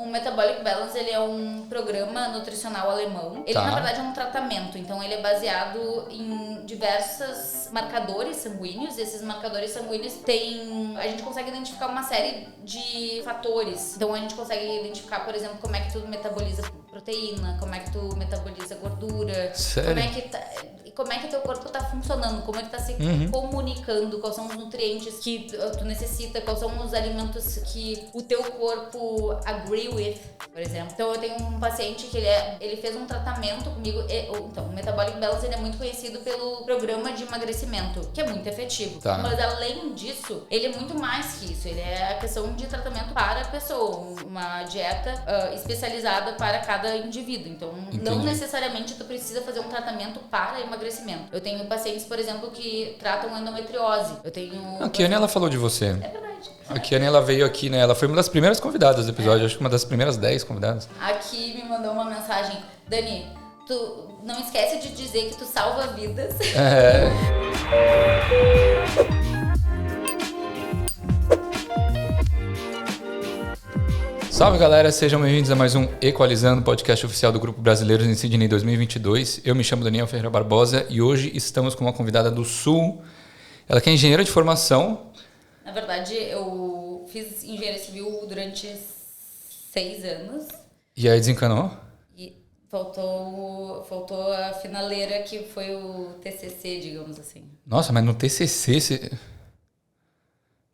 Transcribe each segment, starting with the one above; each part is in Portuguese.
O Metabolic Balance, ele é um programa nutricional alemão. Ele, na verdade, é um tratamento. Então, ele é baseado em diversos marcadores sanguíneos. E esses marcadores sanguíneos têm... A gente consegue identificar uma série de fatores. Então, a gente consegue identificar, por exemplo, como é que tu metaboliza proteína, como é que tu metaboliza gordura. Sério? Como é que teu corpo tá funcionando, como é que tá se comunicando, quais são os nutrientes que tu necessita, quais são os alimentos que o teu corpo agree with, por exemplo. Então, eu tenho um paciente que ele fez um tratamento comigo. Então, o Metabolic Balance, ele é muito conhecido pelo programa de emagrecimento, que é muito efetivo. Tá. Mas, além disso, ele é muito mais que isso. Ele é a questão de tratamento para a pessoa, uma dieta especializada para cada indivíduo. Então, não necessariamente tu precisa fazer um tratamento para emagrecimento. Eu tenho pacientes, por exemplo, que tratam endometriose. Eu tenho... A Kiane, ela falou de você. É verdade. A Kiane, ela veio aqui, né? Ela foi uma das primeiras convidadas do episódio. Acho que uma das primeiras 10 convidadas. Aqui me mandou uma mensagem. Dani, tu não esquece de dizer que tu salva vidas. Salve, galera, sejam bem-vindos a mais um Equalizando, podcast oficial do Grupo Brasileiros em Sydney 2022. Eu me chamo Daniel Ferreira Barbosa e hoje estamos com uma convidada do Sul. Ela que é engenheira de formação. Na verdade, eu fiz engenharia civil durante 6 anos. E aí desencanou? E faltou a finaleira, que foi o TCC, digamos assim. Nossa, mas no TCC você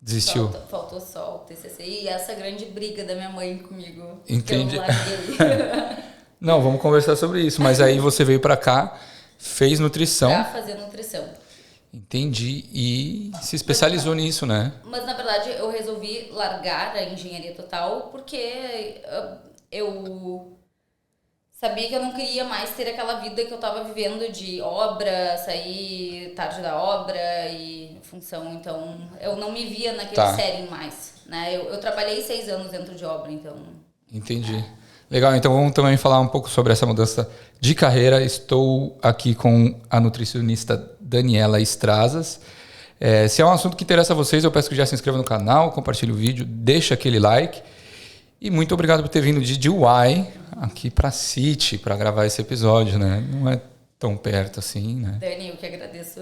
desistiu? Faltou só o TCC e essa grande briga da minha mãe comigo. Entendi. Que eu larguei. Não, vamos conversar sobre isso. Mas aí você veio pra cá, fez nutrição. Pra fazer nutrição. Entendi. E se especializou nisso, né? Mas, na verdade, eu resolvi largar a engenharia total porque eu sabia que eu não queria mais ter aquela vida que eu tava vivendo de obra, sair tarde da obra e função. Então, eu não me via naquele setting mais, né? Eu trabalhei 6 anos dentro de obra, então... Entendi. Legal, então vamos também falar um pouco sobre essa mudança de carreira. Estou aqui com a nutricionista Daniela Strazas. Se é um assunto que interessa a vocês, eu peço que já se inscreva no canal, compartilhe o vídeo, deixa aquele like. E muito obrigado por ter vindo de DY aqui para City para gravar esse episódio, né? Não é tão perto assim, né? Dani, eu que agradeço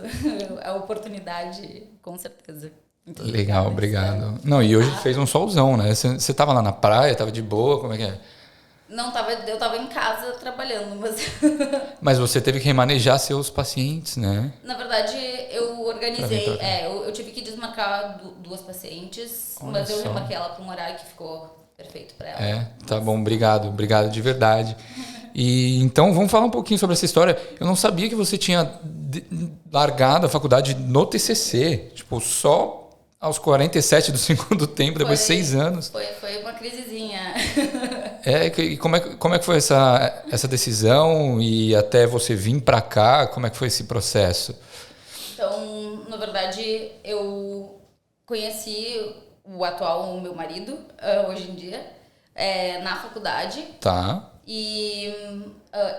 a oportunidade, com certeza. Muito legal, obrigado. Não, e hoje fez um solzão, né? Você estava lá na praia, estava de boa, como é que é? Não, eu tava em casa trabalhando, mas... Mas você teve que remanejar seus pacientes, né? Na verdade, eu organizei... eu tive que desmarcar 2 pacientes, mas eu remarquei ela para um horário que ficou perfeito para ela. Tá bom, obrigado de verdade. E então vamos falar um pouquinho sobre essa história. Eu não sabia que você tinha largado a faculdade no TCC, tipo, só aos 47 do segundo tempo, depois de 6 anos. Foi uma crisezinha. E como é que foi essa decisão e até você vir para cá, como é que foi esse processo? Então, na verdade, eu conheci o meu marido, hoje em dia, na faculdade. Tá. E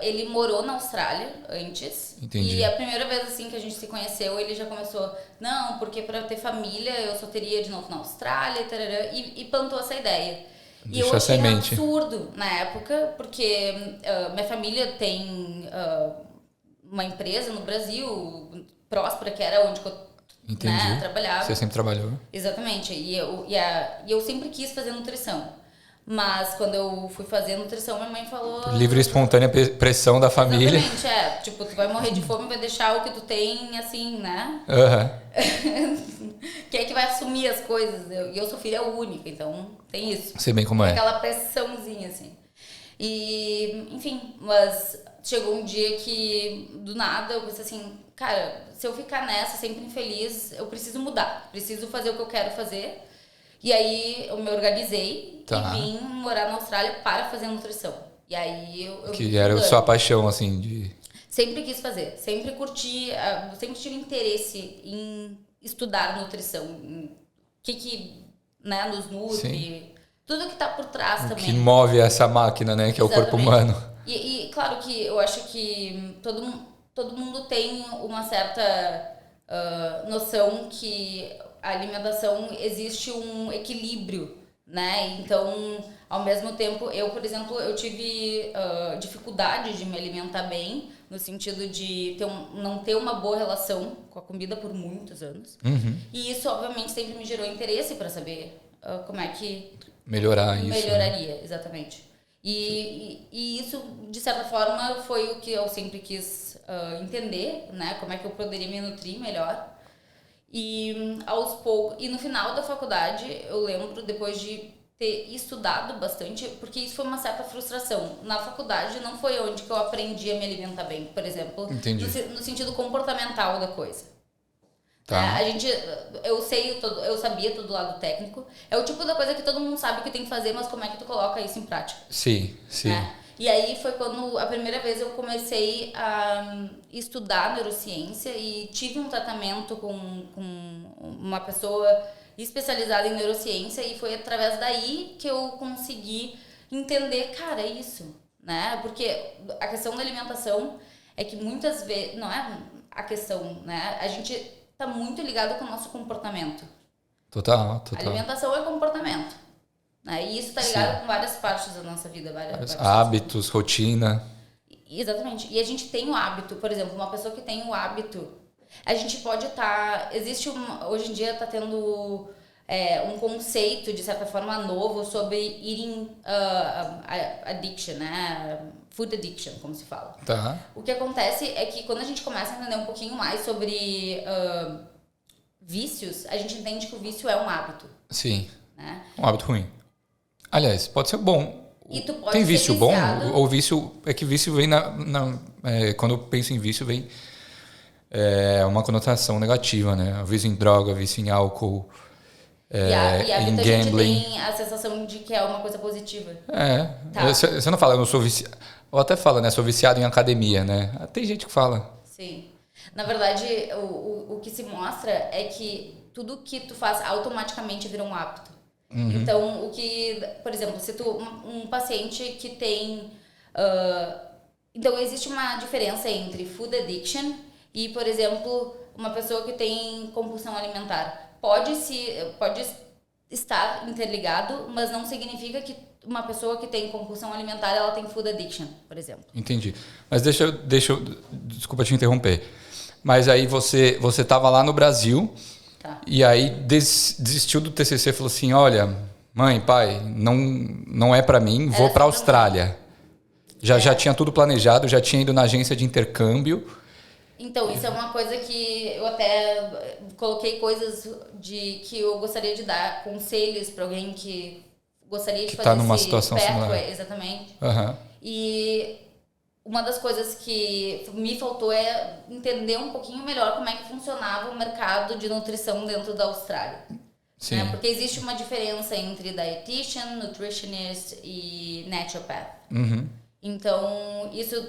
ele morou na Austrália antes. Entendi. E a primeira vez assim que a gente se conheceu, ele já começou, não, porque para ter família eu só teria de novo na Austrália, tarará, e plantou essa ideia. E eu achei absurdo na época, porque minha família tem uma empresa no Brasil, próspera, que era onde eu trabalhava. Você sempre trabalhou? Exatamente. E eu sempre quis fazer nutrição. Mas quando eu fui fazer nutrição, minha mãe falou... Por livre e espontânea pressão da família. Exatamente, tipo, tu vai morrer de fome, vai deixar o que tu tem, assim, né? Quem é que vai assumir as coisas? E eu sou filha única, então tem isso. Sei bem como é. Aquela pressãozinha, assim. E, enfim, mas chegou um dia que, do nada, eu pensei assim, cara, se eu ficar nessa, sempre infeliz, eu preciso mudar. Preciso fazer o que eu quero fazer. E aí eu me organizei e vim morar na Austrália para fazer nutrição. E aí eu que era a sua paixão, assim, de... Sempre quis fazer, sempre curti, sempre tive interesse em estudar nutrição. O que né, nos nutre, tudo que tá por trás também. Que move essa máquina, né, que é o corpo humano. E claro que eu acho que todo mundo tem uma certa noção que a alimentação existe um equilíbrio, né? Então, Ao mesmo tempo, eu, por exemplo, eu tive dificuldade de me alimentar bem, no sentido de não ter uma boa relação com a comida por muitos anos. E isso, obviamente, sempre me gerou interesse para saber como é que melhoraria, né? Exatamente. E isso, de certa forma, foi o que eu sempre quis entender, né? Como é que eu poderia me nutrir melhor. E aos poucos, e no final da faculdade, eu lembro, depois de ter estudado bastante, porque isso foi uma certa frustração. Na faculdade não foi onde que eu aprendi a me alimentar bem, por exemplo, no sentido comportamental da coisa. Tá. Eu sabia todo o lado técnico. É o tipo da coisa que todo mundo sabe que tem que fazer, mas como é que tu coloca isso em prática? Sim. Né? E aí foi quando a primeira vez eu comecei a estudar neurociência e tive um tratamento com uma pessoa especializada em neurociência, e foi através daí que eu consegui entender, cara, é isso, né? Porque a questão da alimentação é que muitas vezes, não é a questão, né? A gente tá muito ligado com o nosso comportamento. Total. Alimentação é comportamento, né? E isso tá ligado com várias partes da nossa vida. Vários hábitos, rotina. Exatamente. E a gente tem o hábito, por exemplo, uma pessoa que tem o hábito, a gente pode estar... hoje em dia está tendo um conceito, de certa forma, novo sobre eating addiction, né? Food addiction, como se fala. Tá. O que acontece é que quando a gente começa a entender um pouquinho mais sobre vícios, a gente entende que o vício é um hábito. Sim. Né? Um hábito ruim. Aliás, pode ser bom. E tu pode Tem vício bom? Ou vício... É que vício vem quando eu penso em vício, vem uma conotação negativa, né? Vício em droga, vício em álcool, e em a gambling. gente tem a sensação de que é uma coisa positiva. Tá. Você não fala, eu não sou viciado. Ou até fala, né? Sou viciado em academia, né? Tem gente que fala. Sim. Na verdade, o que se mostra é que tudo que tu faz automaticamente vira um hábito. Então, por exemplo, se um paciente que tem... então, existe uma diferença entre food addiction e, por exemplo, uma pessoa que tem compulsão alimentar. Pode estar interligado, mas não significa que uma pessoa que tem compulsão alimentar, ela tem food addiction, por exemplo. Entendi. Mas deixa eu desculpa te interromper. Mas aí você estava lá no Brasil, tá. E aí desistiu do TCC, falou assim, olha, mãe, pai, não é para mim, vou para a Austrália. Já tinha tudo planejado, já tinha ido na agência de intercâmbio. Então, isso é uma coisa que eu até coloquei coisas que eu gostaria de dar, conselhos para alguém que gostaria de fazer numa situação similar. Exatamente. Uhum. E uma das coisas que me faltou é entender um pouquinho melhor como é que funcionava o mercado de nutrição dentro da Austrália. Sim. Né? Porque existe uma diferença entre dietitian, nutritionist e naturopath. Então, isso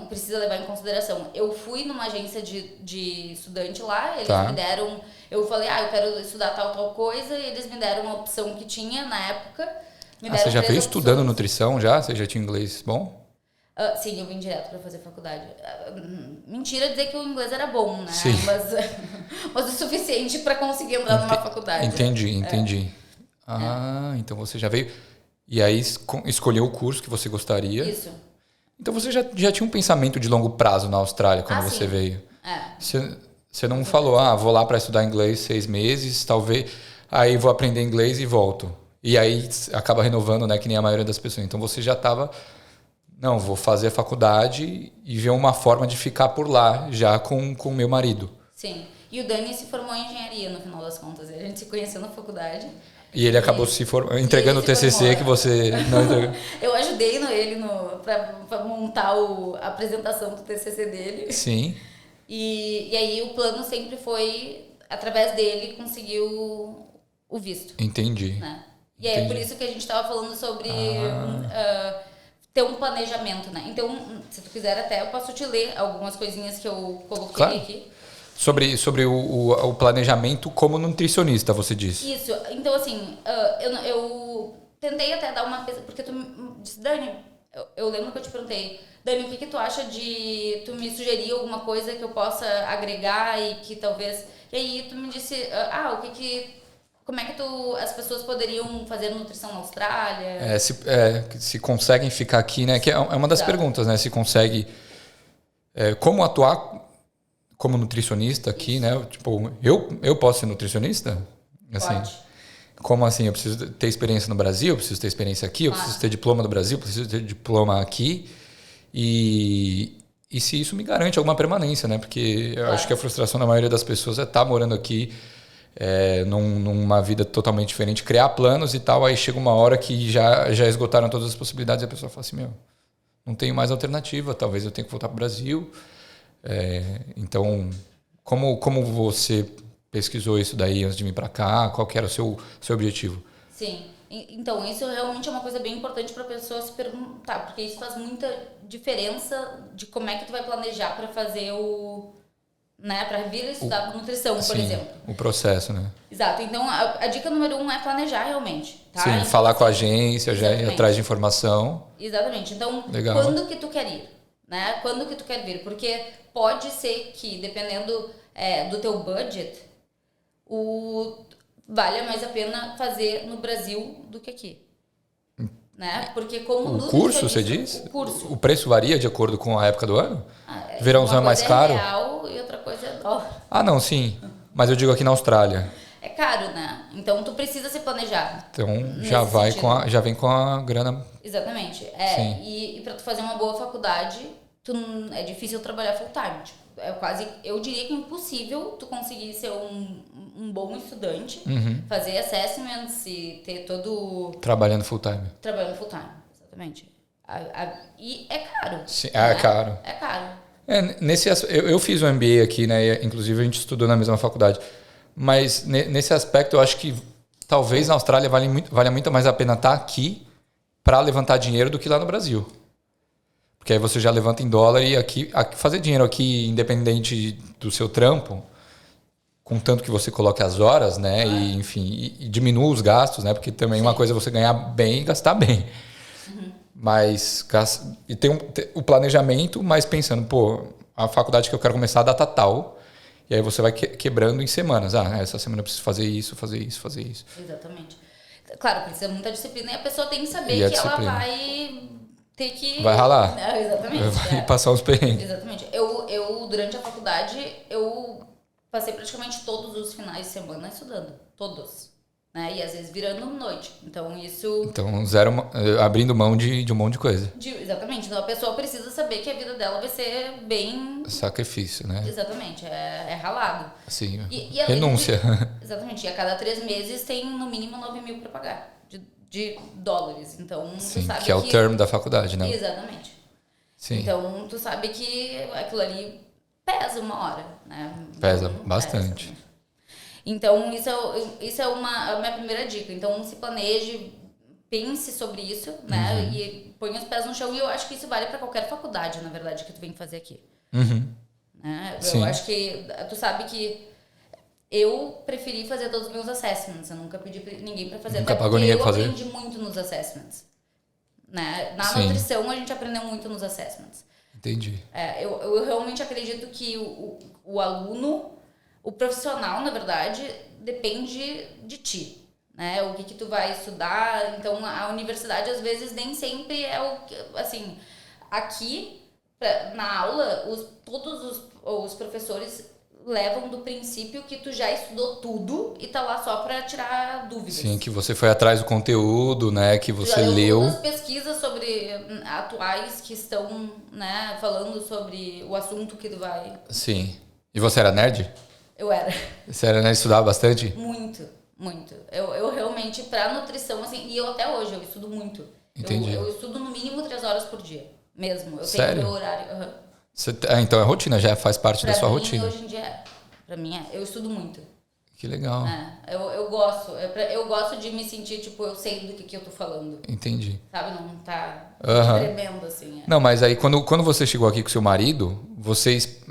precisa levar em consideração. Eu fui numa agência de estudante lá, eles me deram... Eu falei, eu quero estudar tal coisa, e eles me deram uma opção que tinha na época. Você já veio estudando nutrição já? Você já tinha inglês bom? Sim, eu vim direto para fazer faculdade. Mentira dizer que o inglês era bom, né? Sim. Mas o suficiente para conseguir entrar numa faculdade. Entendi. Então você já veio... E aí escolheu o curso que você gostaria. Isso. Então você já tinha um pensamento de longo prazo na Austrália quando você sim. veio. Você não falou, vou lá para estudar inglês 6 meses, talvez, aí vou aprender inglês e volto. E aí acaba renovando, né, que nem a maioria das pessoas. Então você já estava, não, vou fazer a faculdade e ver uma forma de ficar por lá, já com o meu marido. Sim. E o Dani se formou em engenharia, no final das contas. A gente se conheceu na faculdade. E ele acabou entregando o TCC que você não entregou. Eu ajudei ele para montar a apresentação do TCC dele. Sim. E aí o plano sempre foi, através dele, conseguir o visto. Entendi. Né? E é por isso que a gente estava falando sobre ter um planejamento, né? Então, se tu quiser até, eu posso te ler algumas coisinhas que eu coloquei aqui. Sobre o planejamento como nutricionista, você disse. Isso. Então, assim, eu tentei até dar uma... Porque tu disse, Dani, eu lembro que eu te perguntei, Dani, o que tu acha de tu me sugerir alguma coisa que eu possa agregar e que talvez... E aí tu me disse, como é que as pessoas poderiam fazer nutrição na Austrália? Se conseguem ficar aqui, né? Que é uma das perguntas, né? Se consegue... como atuar como nutricionista aqui, né? Tipo, eu posso ser nutricionista? Assim, Pode. como assim? Eu preciso ter experiência no Brasil, eu preciso ter experiência aqui, eu preciso ter diploma do Brasil, eu preciso ter diploma aqui. E se isso me garante alguma permanência, né? Porque eu acho que a frustração da maioria das pessoas é estar morando aqui numa vida totalmente diferente, criar planos e tal, aí chega uma hora que já esgotaram todas as possibilidades e a pessoa fala assim, não tenho mais alternativa, talvez eu tenha que voltar para o Brasil. Então, como você pesquisou isso daí antes de vir para cá? Qual que era o seu objetivo? Sim. Então, isso realmente é uma coisa bem importante para a pessoa se perguntar, porque isso faz muita diferença de como é que tu vai planejar para fazer né, para vir estudar nutrição, por exemplo. O processo, né? Exato. Então, a dica número 1 é planejar realmente, tá? Sim, então, falar com a agência, já ir atrás de informação. Exatamente. Então, legal. Quando que tu quer ir? Né? Quando que tu quer vir? Porque pode ser que, dependendo do teu budget, valha mais a pena fazer no Brasil do que aqui. Né? Porque como o curso, você diz? O curso. O preço varia de acordo com a época do ano? Verãozão é mais caro? Real e outra coisa é dólar. Não, sim. Mas eu digo aqui na Austrália. É caro, né? Então tu precisa se planejar. Então já vem com a grana. Exatamente. E para tu fazer uma boa faculdade, é difícil trabalhar full time. Tipo, eu diria que é impossível tu conseguir ser um bom estudante, fazer assessments e ter todo... Trabalhando full time. Trabalhando full time, exatamente. E é caro. Sim, né? É caro. É caro. Eu fiz o MBA aqui, né? Inclusive a gente estudou na mesma faculdade. Mas nesse aspecto eu acho que talvez na Austrália valha muito mais a pena estar aqui para levantar dinheiro do que lá no Brasil. Porque aí você já levanta em dólar e aqui fazer dinheiro aqui, independente do seu trampo, contanto que você coloque as horas, né? E, enfim, e diminua os gastos, né? Porque também uma coisa é você ganhar bem e gastar bem. Mas e tem o planejamento, mas pensando, a faculdade que eu quero começar a data tal. E aí você vai quebrando em semanas. Essa semana eu preciso fazer isso, fazer isso, fazer isso. Exatamente. Claro, precisa muita disciplina e a pessoa tem que saber que ela vai ter que... Vai ralar. Exatamente. Vai passar uns perrengues. Exatamente. Eu, durante a faculdade, eu passei praticamente todos os finais de semana estudando. Todos. Né? E às vezes virando noite. Então isso... Então, abrindo mão de um monte de coisa. Exatamente. Então a pessoa precisa saber que a vida dela vai ser bem... Sacrifício, né? Exatamente. É ralado. Sim. E renúncia. Exatamente. E a cada 3 meses tem no mínimo 9 mil para pagar. De dólares. Então, sim, tu sabe que é o termo da faculdade, né? Exatamente. Sim. Então, tu sabe que aquilo ali pesa uma hora, né? Pesa bastante. Pesa. Então, isso é a minha primeira dica. Então, se planeje, pense sobre isso, né? E põe os pés no chão. E eu acho que isso vale para qualquer faculdade, na verdade, que tu vem fazer aqui. Né? Eu acho que tu sabe que eu preferi fazer todos os meus assessments. Eu nunca pedi pra ninguém para fazer. Nunca pagou ninguém pra fazer? Eu aprendi muito nos assessments. Né? Na nutrição, a gente aprendeu muito nos assessments. Entendi. Eu realmente acredito que o aluno, o profissional, na verdade, depende de ti. Né? O que tu vai estudar. Então, a universidade, às vezes, nem sempre é o que... Assim, aqui, na aula, todos os professores levam do princípio que tu já estudou tudo e tá lá só para tirar dúvidas. Sim, que você foi atrás do conteúdo, né, que você já leu. Todas as pesquisas sobre atuais que estão, né, falando sobre o assunto que tu vai... Sim. E você era nerd? Eu era. Você era nerd, estudava bastante? Muito, muito. Eu realmente, pra nutrição, assim, e eu até hoje, eu estudo muito. Entendi. Eu estudo no mínimo 3 horas por dia, mesmo. Eu Sério? tenho meu horário. Então é rotina, já faz parte da sua rotina. Hoje em dia, pra mim, eu estudo muito. Que legal. Eu gosto. Eu gosto de me sentir, tipo, eu sei do que eu tô falando. Entendi. Sabe? Não tá tremendo, assim. Não, mas aí quando você chegou aqui com seu marido, vocês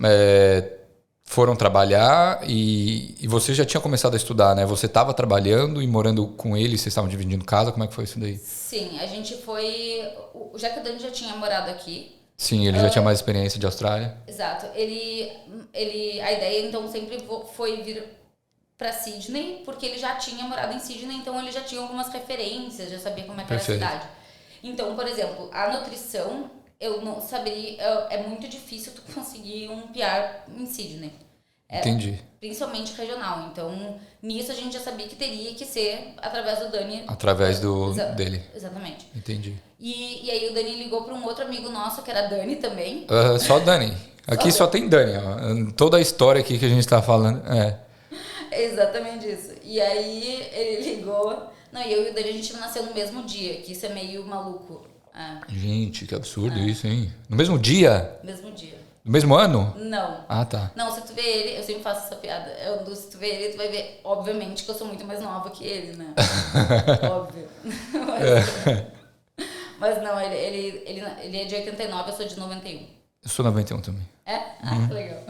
foram trabalhar e você já tinha começado a estudar, né? Você estava trabalhando e morando com ele, vocês estavam dividindo casa, como é que foi isso daí? Sim, a gente foi... Já que o Dani já tinha morado aqui... Sim, ele já tinha mais experiência de Austrália. Exato. A ideia, então, sempre foi vir pra Sydney, porque ele já tinha morado em Sydney, então ele já tinha algumas referências, já sabia como é que era a Perfeito. cidade. Então, por exemplo, a nutrição, eu não saberia, é muito difícil tu conseguir um PR em Sydney. Entendi. Principalmente regional. Então, nisso a gente já sabia que teria que ser através do Dani. Através dele. Exatamente. Entendi. E aí o Dani ligou para um outro amigo nosso, que era Dani também. Só Dani. Aqui só tem Dani. Ó. Toda a história aqui que a gente tá falando. Exatamente isso. E aí ele ligou. Não, e eu e o Dani a gente nasceu no mesmo dia, que isso é meio maluco. Gente, que absurdo isso, hein? No mesmo dia? Mesmo dia. No mesmo ano? Não. Ah, tá. Não, se tu vê ele, eu sempre faço essa piada. Se tu vê ele, tu vai ver, obviamente, que eu sou muito mais nova que ele, né? Óbvio. Mas não, ele é de 89, eu sou de 91. Eu sou 91 também. É? Que legal.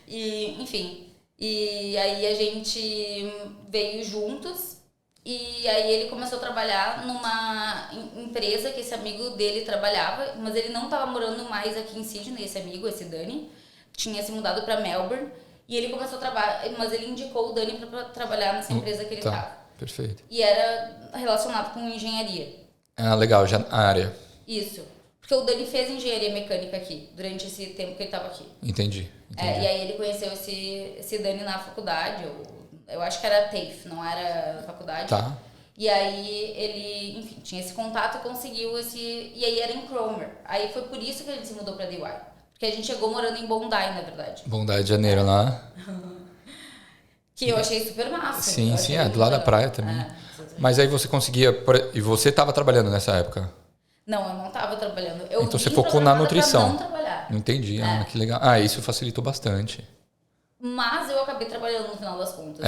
E, enfim. E aí a gente veio juntos. E aí ele começou a trabalhar numa empresa que esse amigo dele trabalhava, mas ele não estava morando mais aqui em Sydney, esse amigo, esse Dani, tinha se mudado para Melbourne, e ele começou a trabalhar, mas ele indicou o Dani para trabalhar nessa empresa que ele estava. Perfeito. E era relacionado com engenharia. Ah, legal, já a área. Isso. Porque o Dani fez engenharia mecânica aqui, durante esse tempo que ele estava aqui. Entendi. E aí ele conheceu esse Dani na faculdade, eu acho que era TAFE, não era faculdade. Tá. E aí ele, enfim, tinha esse contato e conseguiu esse... E aí era em Cromer. Aí foi por isso que a gente se mudou pra DY. Porque a gente chegou morando em Bondi, na verdade. Bondi de Janeiro lá. Que eu achei super massa. Sim, do lado da praia também. Mas aí você conseguia... E você estava trabalhando nessa época? Não, eu não estava trabalhando. Então você focou na nutrição. Pra não trabalhar. Entendi. Que legal. Isso facilitou bastante. Mas eu acabei trabalhando no final das contas.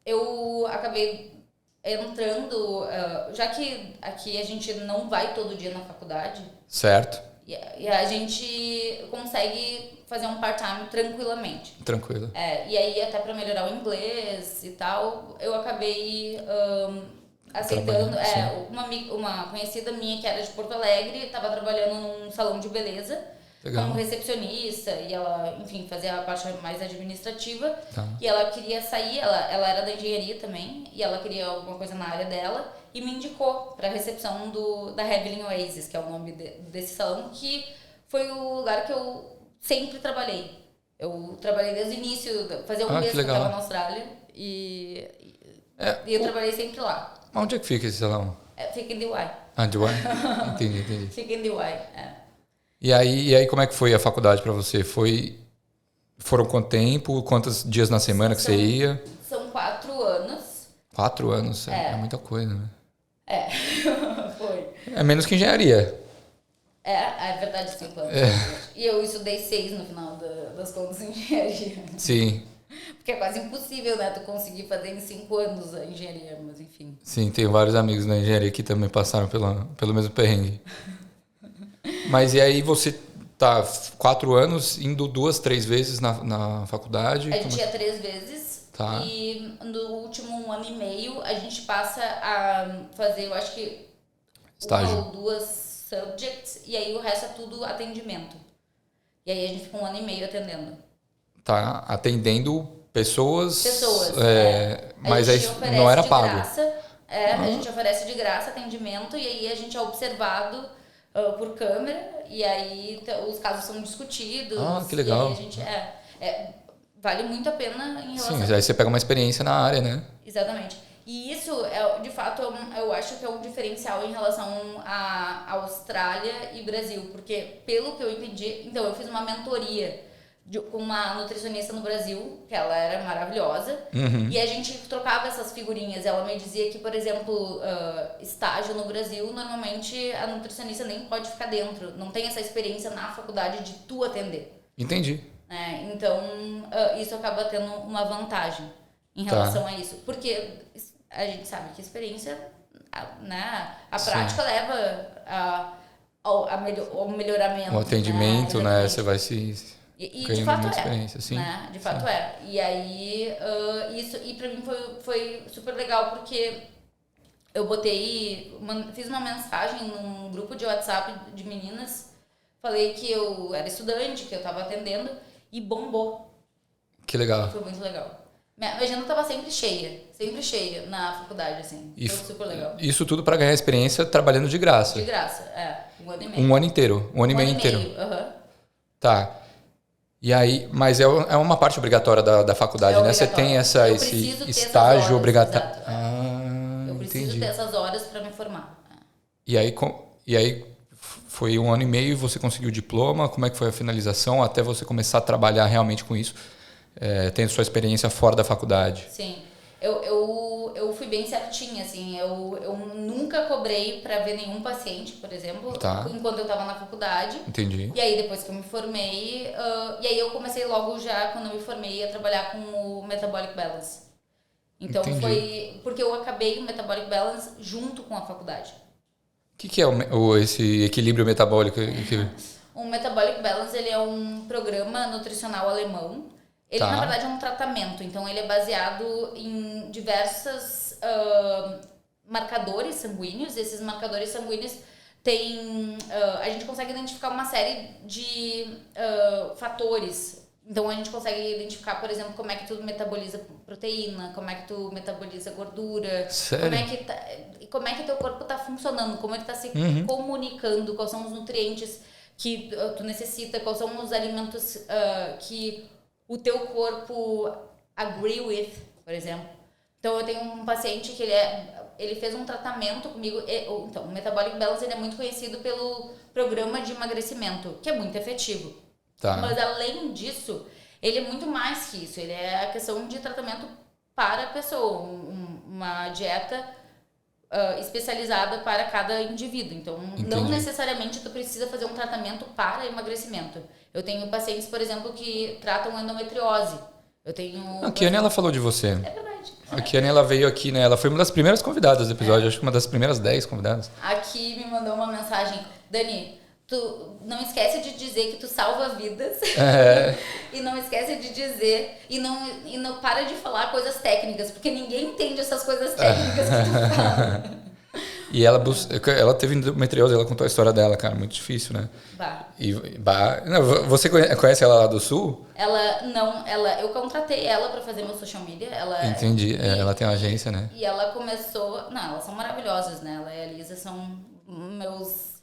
Eu acabei entrando, já que aqui a gente não vai todo dia na faculdade. Certo. E a gente consegue fazer um part-time tranquilamente. Tranquilo. E aí até para melhorar o inglês e tal, eu acabei aceitando. Uma conhecida minha que era de Porto Alegre, estava trabalhando num salão de beleza. Legal. Como recepcionista, e ela, enfim, fazia a parte mais administrativa. Tá. E ela queria sair, ela era da engenharia também, e ela queria alguma coisa na área dela, e me indicou para a recepção da Heavenly Oasis, que é o nome desse salão, que foi o lugar que eu sempre trabalhei. Eu trabalhei desde o início, fazia um mês que eu estava na Austrália, e eu trabalhei sempre lá. Onde é que fica esse salão? Fica em DY. DY? Entendi. Fica em DY, E aí como é que foi a faculdade para você? Foram quanto tempo? Quantos dias na semana que você ia? São 4 anos. 4 anos? É muita coisa, né? Foi. É menos que engenharia. É verdade, 5 anos. E eu estudei 6 no final das contas em engenharia. Sim. Porque é quase impossível, né? Tu conseguir fazer em 5 anos a engenharia, mas enfim. Sim, tenho vários amigos na engenharia que também passaram pelo mesmo perrengue. Mas e aí você tá 4 anos indo 2, 3 vezes na faculdade? A gente ia 3 vezes. Tá. E no último 1 ano e meio a gente passa a fazer, eu acho que estágio. 1 ou 2 subjects, e aí o resto é tudo atendimento. E aí a gente fica 1 ano e meio atendendo. Tá, atendendo pessoas. Mas aí não era pago. Graça, a gente oferece de graça atendimento, e aí a gente é observado por câmera, e aí os casos são discutidos. Que legal. E aí a gente vale muito a pena em relação... Sim, aí você pega uma experiência na área, né? Exatamente. E isso, de fato, eu acho que é um diferencial em relação à Austrália e Brasil, porque pelo que eu entendi... Então, eu fiz uma mentoria com uma nutricionista no Brasil, que ela era maravilhosa, e a gente trocava essas figurinhas. Ela me dizia que, por exemplo, estágio no Brasil, normalmente a nutricionista nem pode ficar dentro, não tem essa experiência na faculdade de tu atender. Entendi. Então, isso acaba tendo uma vantagem em relação a isso, porque a gente sabe que a experiência, né, a prática leva ao melhoramento. O atendimento, né, você vai se... E de fato experiência, sim. Né? De fato E aí, isso, e pra mim foi super legal, porque eu fiz uma mensagem num grupo de WhatsApp de meninas, falei que eu era estudante, que eu tava atendendo, e bombou. Que legal. Foi muito legal. Minha agenda tava sempre cheia na faculdade, assim. E Foi super legal. isso tudo para ganhar experiência trabalhando de graça. De graça, 1 ano e meio. Um ano inteiro, um ano e meio inteiro. Aham. Tá. E aí, mas é uma parte obrigatória da faculdade, né? Você tem esse estágio obrigatório. Eu preciso Entendi. ter essas horas para me formar. E aí foi um ano e meio e você conseguiu o diploma. Como é que foi a finalização até você começar a trabalhar realmente com isso, tendo sua experiência fora da faculdade? Sim. Eu fui bem certinha, assim. Eu nunca cobrei para ver nenhum paciente, por exemplo, enquanto eu estava na faculdade. Entendi. E aí, depois que eu me formei, e aí eu comecei logo já, quando eu me formei, a trabalhar com o Metabolic Balance. Então foi porque eu acabei o Metabolic Balance junto com a faculdade. O que é esse equilíbrio metabólico? O Metabolic Balance, ele é um programa nutricional alemão. Ele, na verdade, é um tratamento. Então, ele é baseado em diversos marcadores sanguíneos. Esses marcadores sanguíneos têm... a gente consegue identificar uma série de fatores. Então, a gente consegue identificar, por exemplo, como é que tu metaboliza proteína, como é que tu metaboliza gordura. Sério? Como é que teu corpo está funcionando, como ele está se comunicando, quais são os nutrientes que tu necessita, quais são os alimentos que o teu corpo agree with, por exemplo. Então, eu tenho um paciente que ele fez um tratamento comigo. Então, o Metabolic Balance ele é muito conhecido pelo programa de emagrecimento, que é muito efetivo. Mas, além disso, ele é muito mais que isso. Ele é a questão de tratamento para a pessoa, uma dieta especializada para cada indivíduo. Então, não necessariamente tu precisa fazer um tratamento para emagrecimento. Eu tenho pacientes, por exemplo, que tratam endometriose. A Kiane, ela falou de você. É verdade. A Kiane, ela veio aqui, né? Ela foi uma das primeiras convidadas do episódio. Acho que uma das primeiras 10 convidadas. Aqui me mandou uma mensagem. Dani, tu não esquece de dizer que tu salva vidas. E não esquece de dizer... E não para de falar coisas técnicas. Porque ninguém entende essas coisas técnicas que tu fala. E ela teve endometriose, ela contou a história dela, cara, muito difícil, né? Você conhece ela lá do Sul? Eu contratei ela pra fazer meu social media. Entendi, ela tem uma agência, né? E ela começou... Não, elas são maravilhosas, né? Ela e a Lisa são meus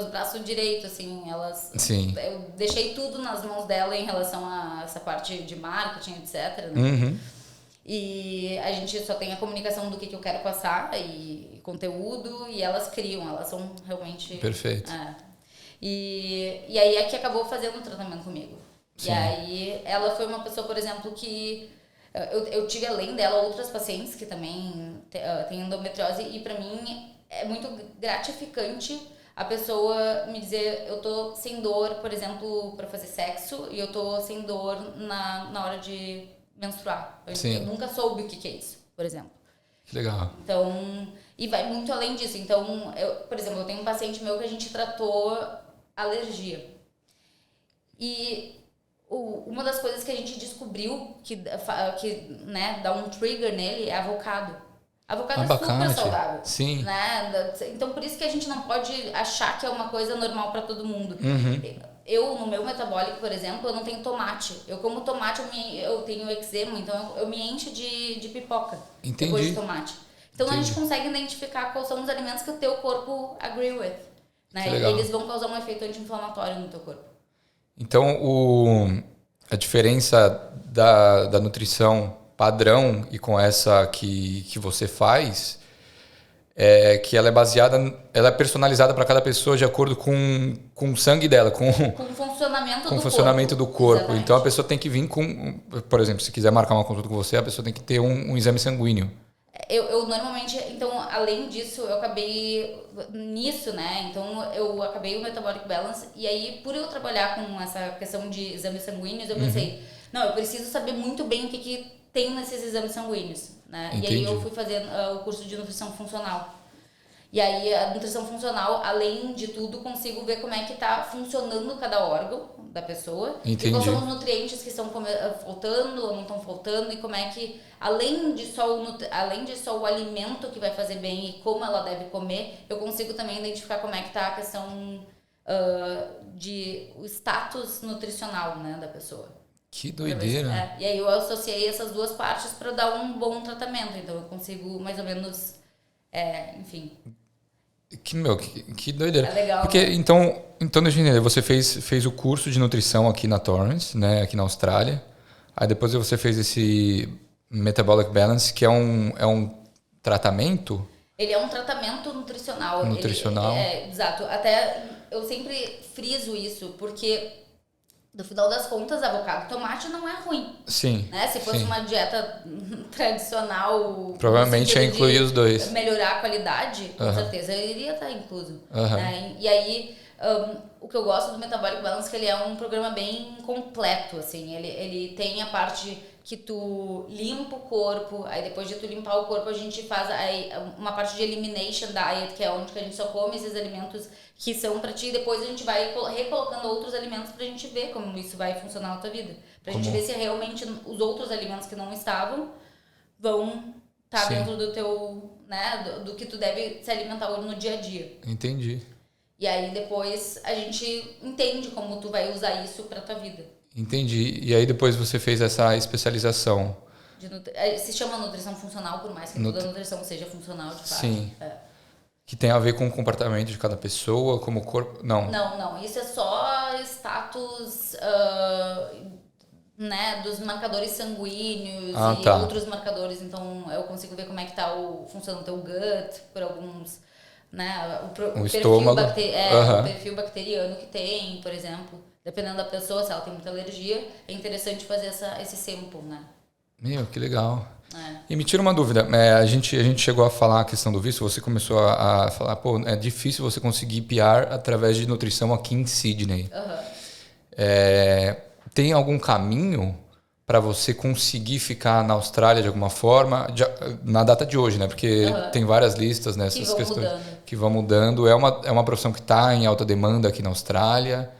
braços direitos, assim, Sim. Eu deixei tudo nas mãos dela em relação a essa parte de marketing, etc, né? E a gente só tem a comunicação do que eu quero passar e conteúdo, e elas criam, elas são realmente... Perfeito. E aí é que acabou fazendo um tratamento comigo. Sim. E aí ela foi uma pessoa, por exemplo, que... Eu tive, além dela, outras pacientes que também têm endometriose, e pra mim é muito gratificante a pessoa me dizer, eu tô sem dor, por exemplo, pra fazer sexo, e eu tô sem dor na hora de menstruar. Eu nunca soube o que é isso, por exemplo. Que legal. Então, e vai muito além disso. Então, por exemplo, eu tenho um paciente meu que a gente tratou alergia. E uma das coisas que a gente descobriu que né, dá um trigger nele é avocado. Avocado é super saudável. Sim. Né? Então, por isso que a gente não pode achar que é uma coisa normal para todo mundo. Eu, no meu metabólico, por exemplo, eu não tenho tomate. Eu como tomate, eu tenho eczema, então eu me encho de pipoca. Entendi. Depois de tomate. Então, a gente consegue identificar quais são os alimentos que o teu corpo agree with. Né? Eles vão causar um efeito anti-inflamatório no teu corpo. Então, a diferença da nutrição padrão e com essa que você faz é que ela é baseada, ela é personalizada para cada pessoa de acordo com o sangue dela, com o funcionamento do corpo. Exatamente. Então a pessoa tem que vir com, por exemplo, se quiser marcar uma consulta com você, a pessoa tem que ter um exame sanguíneo. Eu normalmente, então, além disso, eu acabei nisso, né? Então, eu acabei o Metabolic Balance, e aí, por eu trabalhar com essa questão de exames sanguíneos, eu pensei, não, eu preciso saber muito bem o que tem nesses exames sanguíneos, né? Entendi. E aí eu fui fazer o curso de nutrição funcional. E aí a nutrição funcional, além de tudo, consigo ver como é que tá funcionando cada órgão da pessoa. Entendi. E quais são os nutrientes que estão faltando ou não estão faltando, e como é que, além de só o alimento que vai fazer bem e como ela deve comer, eu consigo também identificar como é que tá a questão o status nutricional, né, da pessoa. Que doideira. E aí eu associei essas duas partes para dar um bom tratamento. Então eu consigo mais ou menos, enfim. Que doideira. É legal. Porque, né? então deixa eu entender, você fez o curso de nutrição aqui na Torrance, né, aqui na Austrália. Aí depois você fez esse Metabolic Balance, que é um tratamento? Ele é um tratamento nutricional. Nutricional. Exato. Até eu sempre friso isso, porque no final das contas, avocado e tomate não é ruim. Sim. Né? Se fosse uma dieta tradicional, provavelmente ia incluir os dois. Melhorar a qualidade, com certeza ele iria estar incluso. Né? E aí, o que eu gosto do Metabolic Balance é que ele é um programa bem completo, assim. Ele tem a parte que tu limpa o corpo, aí depois de tu limpar o corpo a gente faz uma parte de elimination diet, que é onde que a gente só come esses alimentos que são pra ti, e depois a gente vai recolocando outros alimentos pra gente ver como isso vai funcionar na tua vida. Pra gente ver se realmente os outros alimentos que não estavam vão estar dentro do teu, né, do que tu deve se alimentar no dia a dia. Entendi. E aí depois a gente entende como tu vai usar isso pra tua vida. Entendi. E aí depois você fez essa especialização. Se chama nutrição funcional, por mais que toda nutrição seja funcional, de fato. Sim. Que tem a ver com o comportamento de cada pessoa, como o corpo... Não. Não. Isso é só status, né, dos marcadores sanguíneos outros marcadores. Então, eu consigo ver como é que tá funcionando o teu gut, por alguns... Né, o estômago. O perfil bacteriano que tem, por exemplo. Dependendo da pessoa, se ela tem muita alergia, é interessante fazer esse sample, né? Meu, que legal. E me tira uma dúvida, a gente chegou a falar a questão do visto, você começou a falar, pô, é difícil você conseguir PR através de nutrição aqui em Sydney. Tem algum caminho para você conseguir ficar na Austrália de alguma forma, na data de hoje, né? Porque tem várias listas nessas questões que vão mudando. É uma profissão que está em alta demanda aqui na Austrália.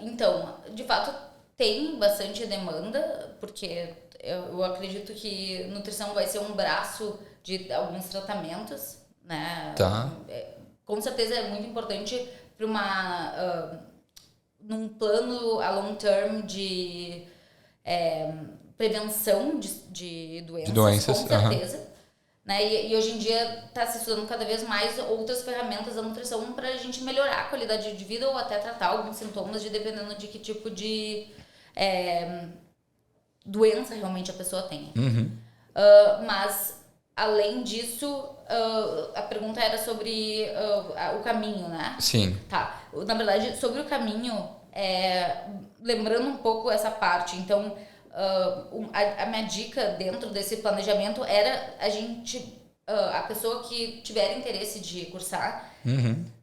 Então, de fato, tem bastante demanda, porque eu acredito que nutrição vai ser um braço de alguns tratamentos, né? Com certeza é muito importante para num plano a long term de prevenção de doenças, com certeza. Né? E hoje em dia está se estudando cada vez mais outras ferramentas da nutrição para a gente melhorar a qualidade de vida ou até tratar alguns sintomas, dependendo de que tipo de doença realmente a pessoa tenha. Mas, além disso, a pergunta era sobre o caminho, né? Sim. Tá. Na verdade, sobre o caminho, lembrando um pouco essa parte, então... a minha dica dentro desse planejamento era a pessoa que tiver interesse de cursar,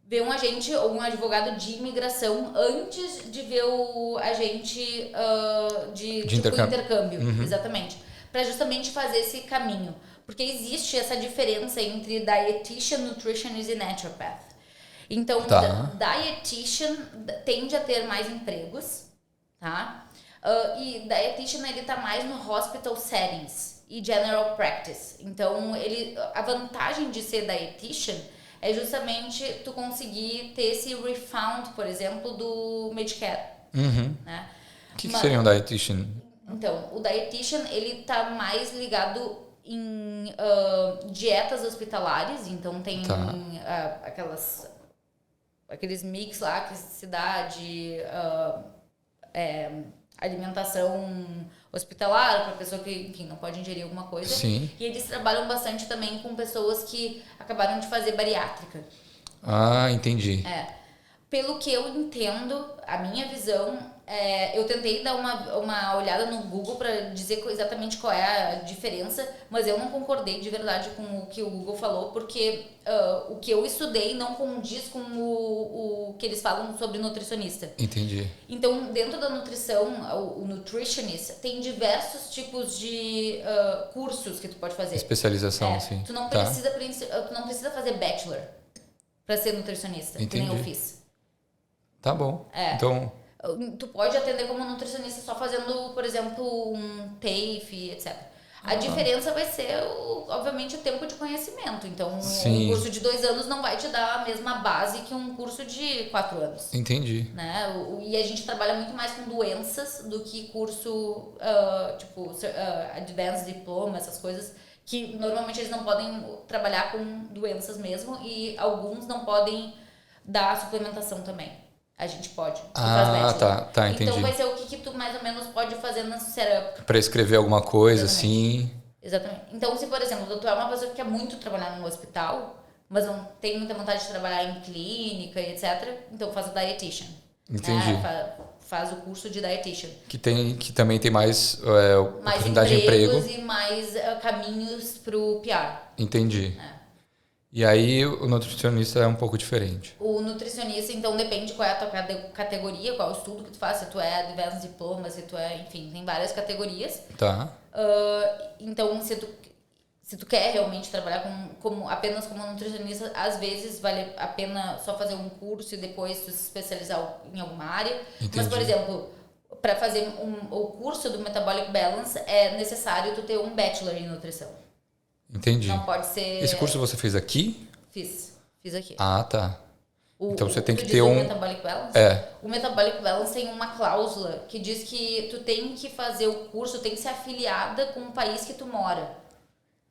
ver um agente ou um advogado de imigração antes de ver o agente de intercâmbio. Exatamente. Para justamente fazer esse caminho. Porque existe essa diferença entre dietitian, nutritionist e naturopath. Então, dietitian tende a ter mais empregos, tá? E dietitian ele tá mais no hospital settings e general practice. Então, a vantagem de ser dietitian é justamente tu conseguir ter esse refund, por exemplo, do Medicare. Né? O que seria um dietitian? Então, o dietitian ele tá mais ligado em dietas hospitalares. Então, tem aqueles mix lá que se dá de... alimentação hospitalar para pessoa que, enfim, não pode ingerir alguma coisa. Sim. E eles trabalham bastante também com pessoas que acabaram de fazer bariátrica. Entendi. Pelo que eu entendo, a minha visão, eu tentei dar uma olhada no Google para dizer exatamente qual é a diferença, mas eu não concordei de verdade com o que o Google falou, porque o que eu estudei não condiz com o que eles falam sobre nutricionista. Entendi. Então, dentro da nutrição, o nutritionist tem diversos tipos de cursos que tu pode fazer. Especialização, sim. Tu não precisa fazer bachelor para ser nutricionista, que nem eu fiz. Tá bom. Então... Tu pode atender como nutricionista só fazendo, por exemplo, um TAFE, etc. A diferença vai ser, obviamente, o tempo de conhecimento. Então, Sim. um curso de 2 anos não vai te dar a mesma base que um curso de 4 anos. Entendi. Né? E a gente trabalha muito mais com doenças do que curso, Advanced Diploma, essas coisas, que normalmente eles não podem trabalhar com doenças mesmo e alguns não podem dar suplementação também. A gente pode. Tá, entendi. Então vai ser o que tu mais ou menos pode fazer no setup. Prescrever alguma coisa, Exatamente. assim. Exatamente. Então, se por exemplo, tu é uma pessoa que quer muito trabalhar no hospital, mas não tem muita vontade de trabalhar em clínica e etc., então faz o dietitian. Entendi. Faz o curso de dietitian. Que também tem mais oportunidade de empregos emprego. E mais caminhos pro PR. Entendi. E aí o nutricionista é um pouco diferente. O nutricionista, então, depende qual é a tua categoria, qual é o estudo que tu faz, se tu é Advanced Diploma, se tu é, enfim, tem várias categorias. Tá. Então, se tu quer realmente trabalhar apenas como nutricionista, às vezes vale a pena só fazer um curso e depois tu se especializar em alguma área. Entendi. Mas, por exemplo, para fazer o curso do Metabolic Balance é necessário tu ter um bachelor em nutrição. Entendi. Não pode ser... Esse curso você fez aqui? Fiz aqui. Ah, tá. Então você tem que Tu ter diz o Metabolic Balance? É. O Metabolic Balance tem uma cláusula que diz que tu tem que fazer o curso, tem que ser afiliada com o país que tu mora.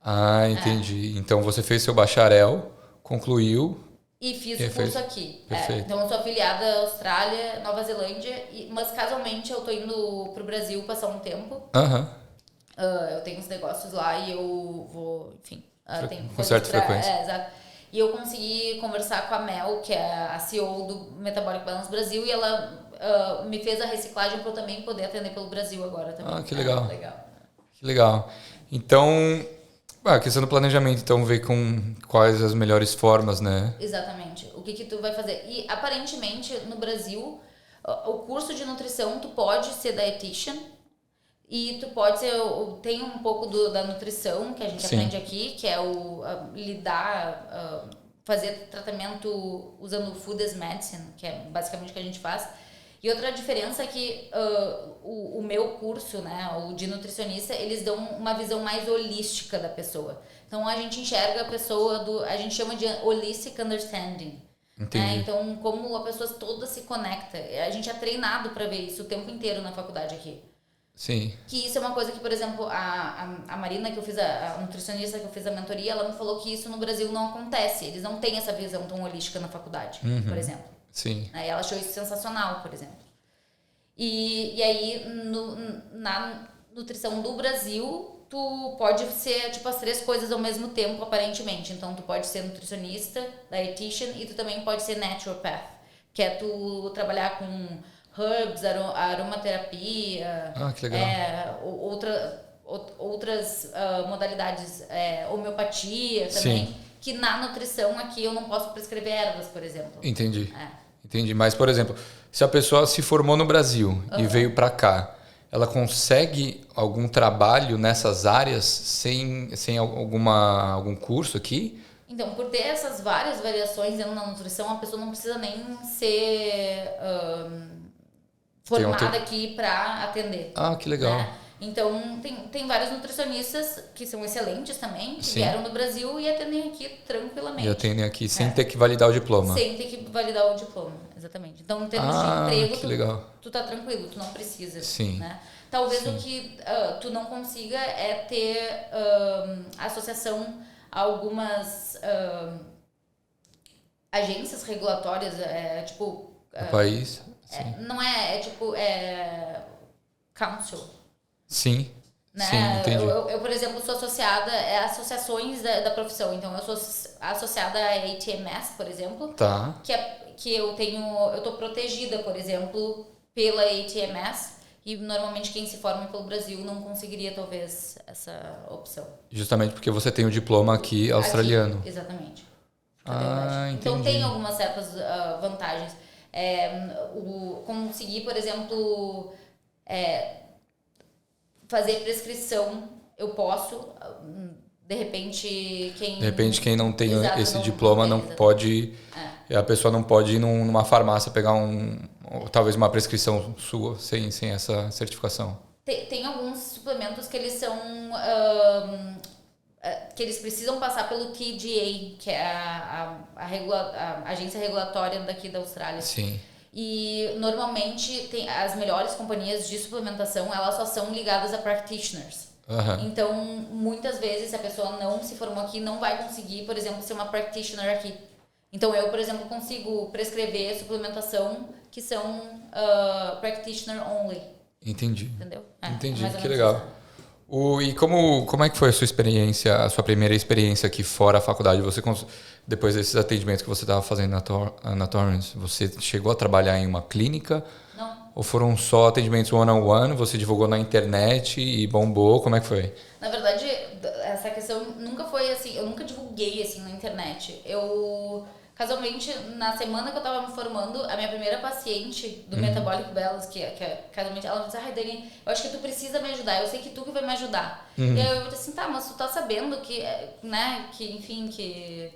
Ah, entendi. Então você fez seu bacharel, concluiu. E fiz o curso aqui. Perfeito. Então eu sou afiliada à Austrália, Nova Zelândia, mas casualmente eu tô indo pro Brasil passar um tempo. Eu tenho uns negócios lá e eu vou, enfim, tem com certa frequência. Exato. E eu consegui conversar com a Mel, que é a CEO do Metabolic Balance Brasil, e ela me fez a reciclagem para eu também poder atender pelo Brasil agora também. Ah, que legal. Que legal. Então, a questão do planejamento, então, ver com quais as melhores formas, né? Exatamente. O que tu vai fazer. E, aparentemente, no Brasil, o curso de nutrição, tu pode ser dietitian, e tu pode ser, tem um pouco da nutrição que a gente aprende aqui, que é fazer tratamento usando food as medicine, que é basicamente o que a gente faz. E outra diferença é que o meu curso, né, o de nutricionista, eles dão uma visão mais holística da pessoa. Então a gente enxerga a pessoa a gente chama de holistic understanding. Né? Então como a pessoa toda se conecta. A gente é treinado para ver isso o tempo inteiro na faculdade aqui. Sim. Que isso é uma coisa que, por exemplo, a Marina, que eu fiz a nutricionista que eu fiz a mentoria, ela me falou que isso no Brasil não acontece. Eles não têm essa visão tão holística na faculdade, por exemplo. Sim. Aí ela achou isso sensacional, por exemplo. E aí, na nutrição do Brasil, tu pode ser, tipo, as 3 coisas ao mesmo tempo, aparentemente. Então, tu pode ser nutricionista, dietitian, e tu também pode ser naturopath, que é tu trabalhar com herbs, aromaterapia, que legal. outras modalidades, homeopatia também, que na nutrição aqui eu não posso prescrever ervas, por exemplo. Entendi. Entendi. Mas, por exemplo, se a pessoa se formou no Brasil e veio para cá, ela consegue algum trabalho nessas áreas sem algum curso aqui? Então, por ter essas várias variações dentro da nutrição, a pessoa não precisa nem ser formada aqui para atender. Ah, que legal. Né? Então, tem vários nutricionistas que são excelentes também, que vieram do Brasil e atendem aqui tranquilamente. E atendem aqui sem ter que validar o diploma. Sem ter que validar o diploma, exatamente. Então, em termos de emprego, tu tá tranquilo, tu não precisa. Sim. Né? Talvez o que tu não consiga é ter associação a algumas agências regulatórias, tipo... Do país? Não é tipo... council. Sim. Né? Sim, entendi. Eu, por exemplo, sou associada a associações da profissão. Então, eu sou associada à ATMS, por exemplo. Tá. Que eu tô protegida, por exemplo, pela ATMS. E, normalmente, quem se forma pelo Brasil não conseguiria, talvez, essa opção. Justamente porque você tem o diploma aqui australiano. Aqui, exatamente. Entendi. Então, tem algumas certas vantagens. Conseguir, por exemplo... fazer prescrição, eu posso, de repente quem não tem esse diploma não pode, a pessoa não pode ir numa farmácia pegar talvez uma prescrição sua sem essa certificação. Tem alguns suplementos que eles são que eles precisam passar pelo TGA, que é a agência regulatória daqui da Austrália. Sim. E normalmente as melhores companhias de suplementação, elas só são ligadas a practitioners. Então, muitas vezes, se a pessoa não se formou aqui, não vai conseguir, por exemplo, ser uma practitioner aqui. Então, eu, por exemplo, consigo prescrever suplementação que são practitioner only. Entendi. Entendeu? Entendi, que legal. E como é que foi a sua experiência, a sua primeira experiência aqui fora a faculdade? Você, depois desses atendimentos que você estava fazendo na Torrance, você chegou a trabalhar em uma clínica? Não. Ou foram só atendimentos one-on-one, você divulgou na internet e bombou? Como é que foi? Na verdade, essa questão nunca foi assim, eu nunca divulguei assim na internet. Casualmente, na semana que eu tava me formando, a minha primeira paciente do Metabolic Balance, que casualmente, ela me disse, Dani, eu acho que tu precisa me ajudar, eu sei que tu que vai me ajudar. E aí eu disse assim, tá, mas tu tá sabendo que, né, que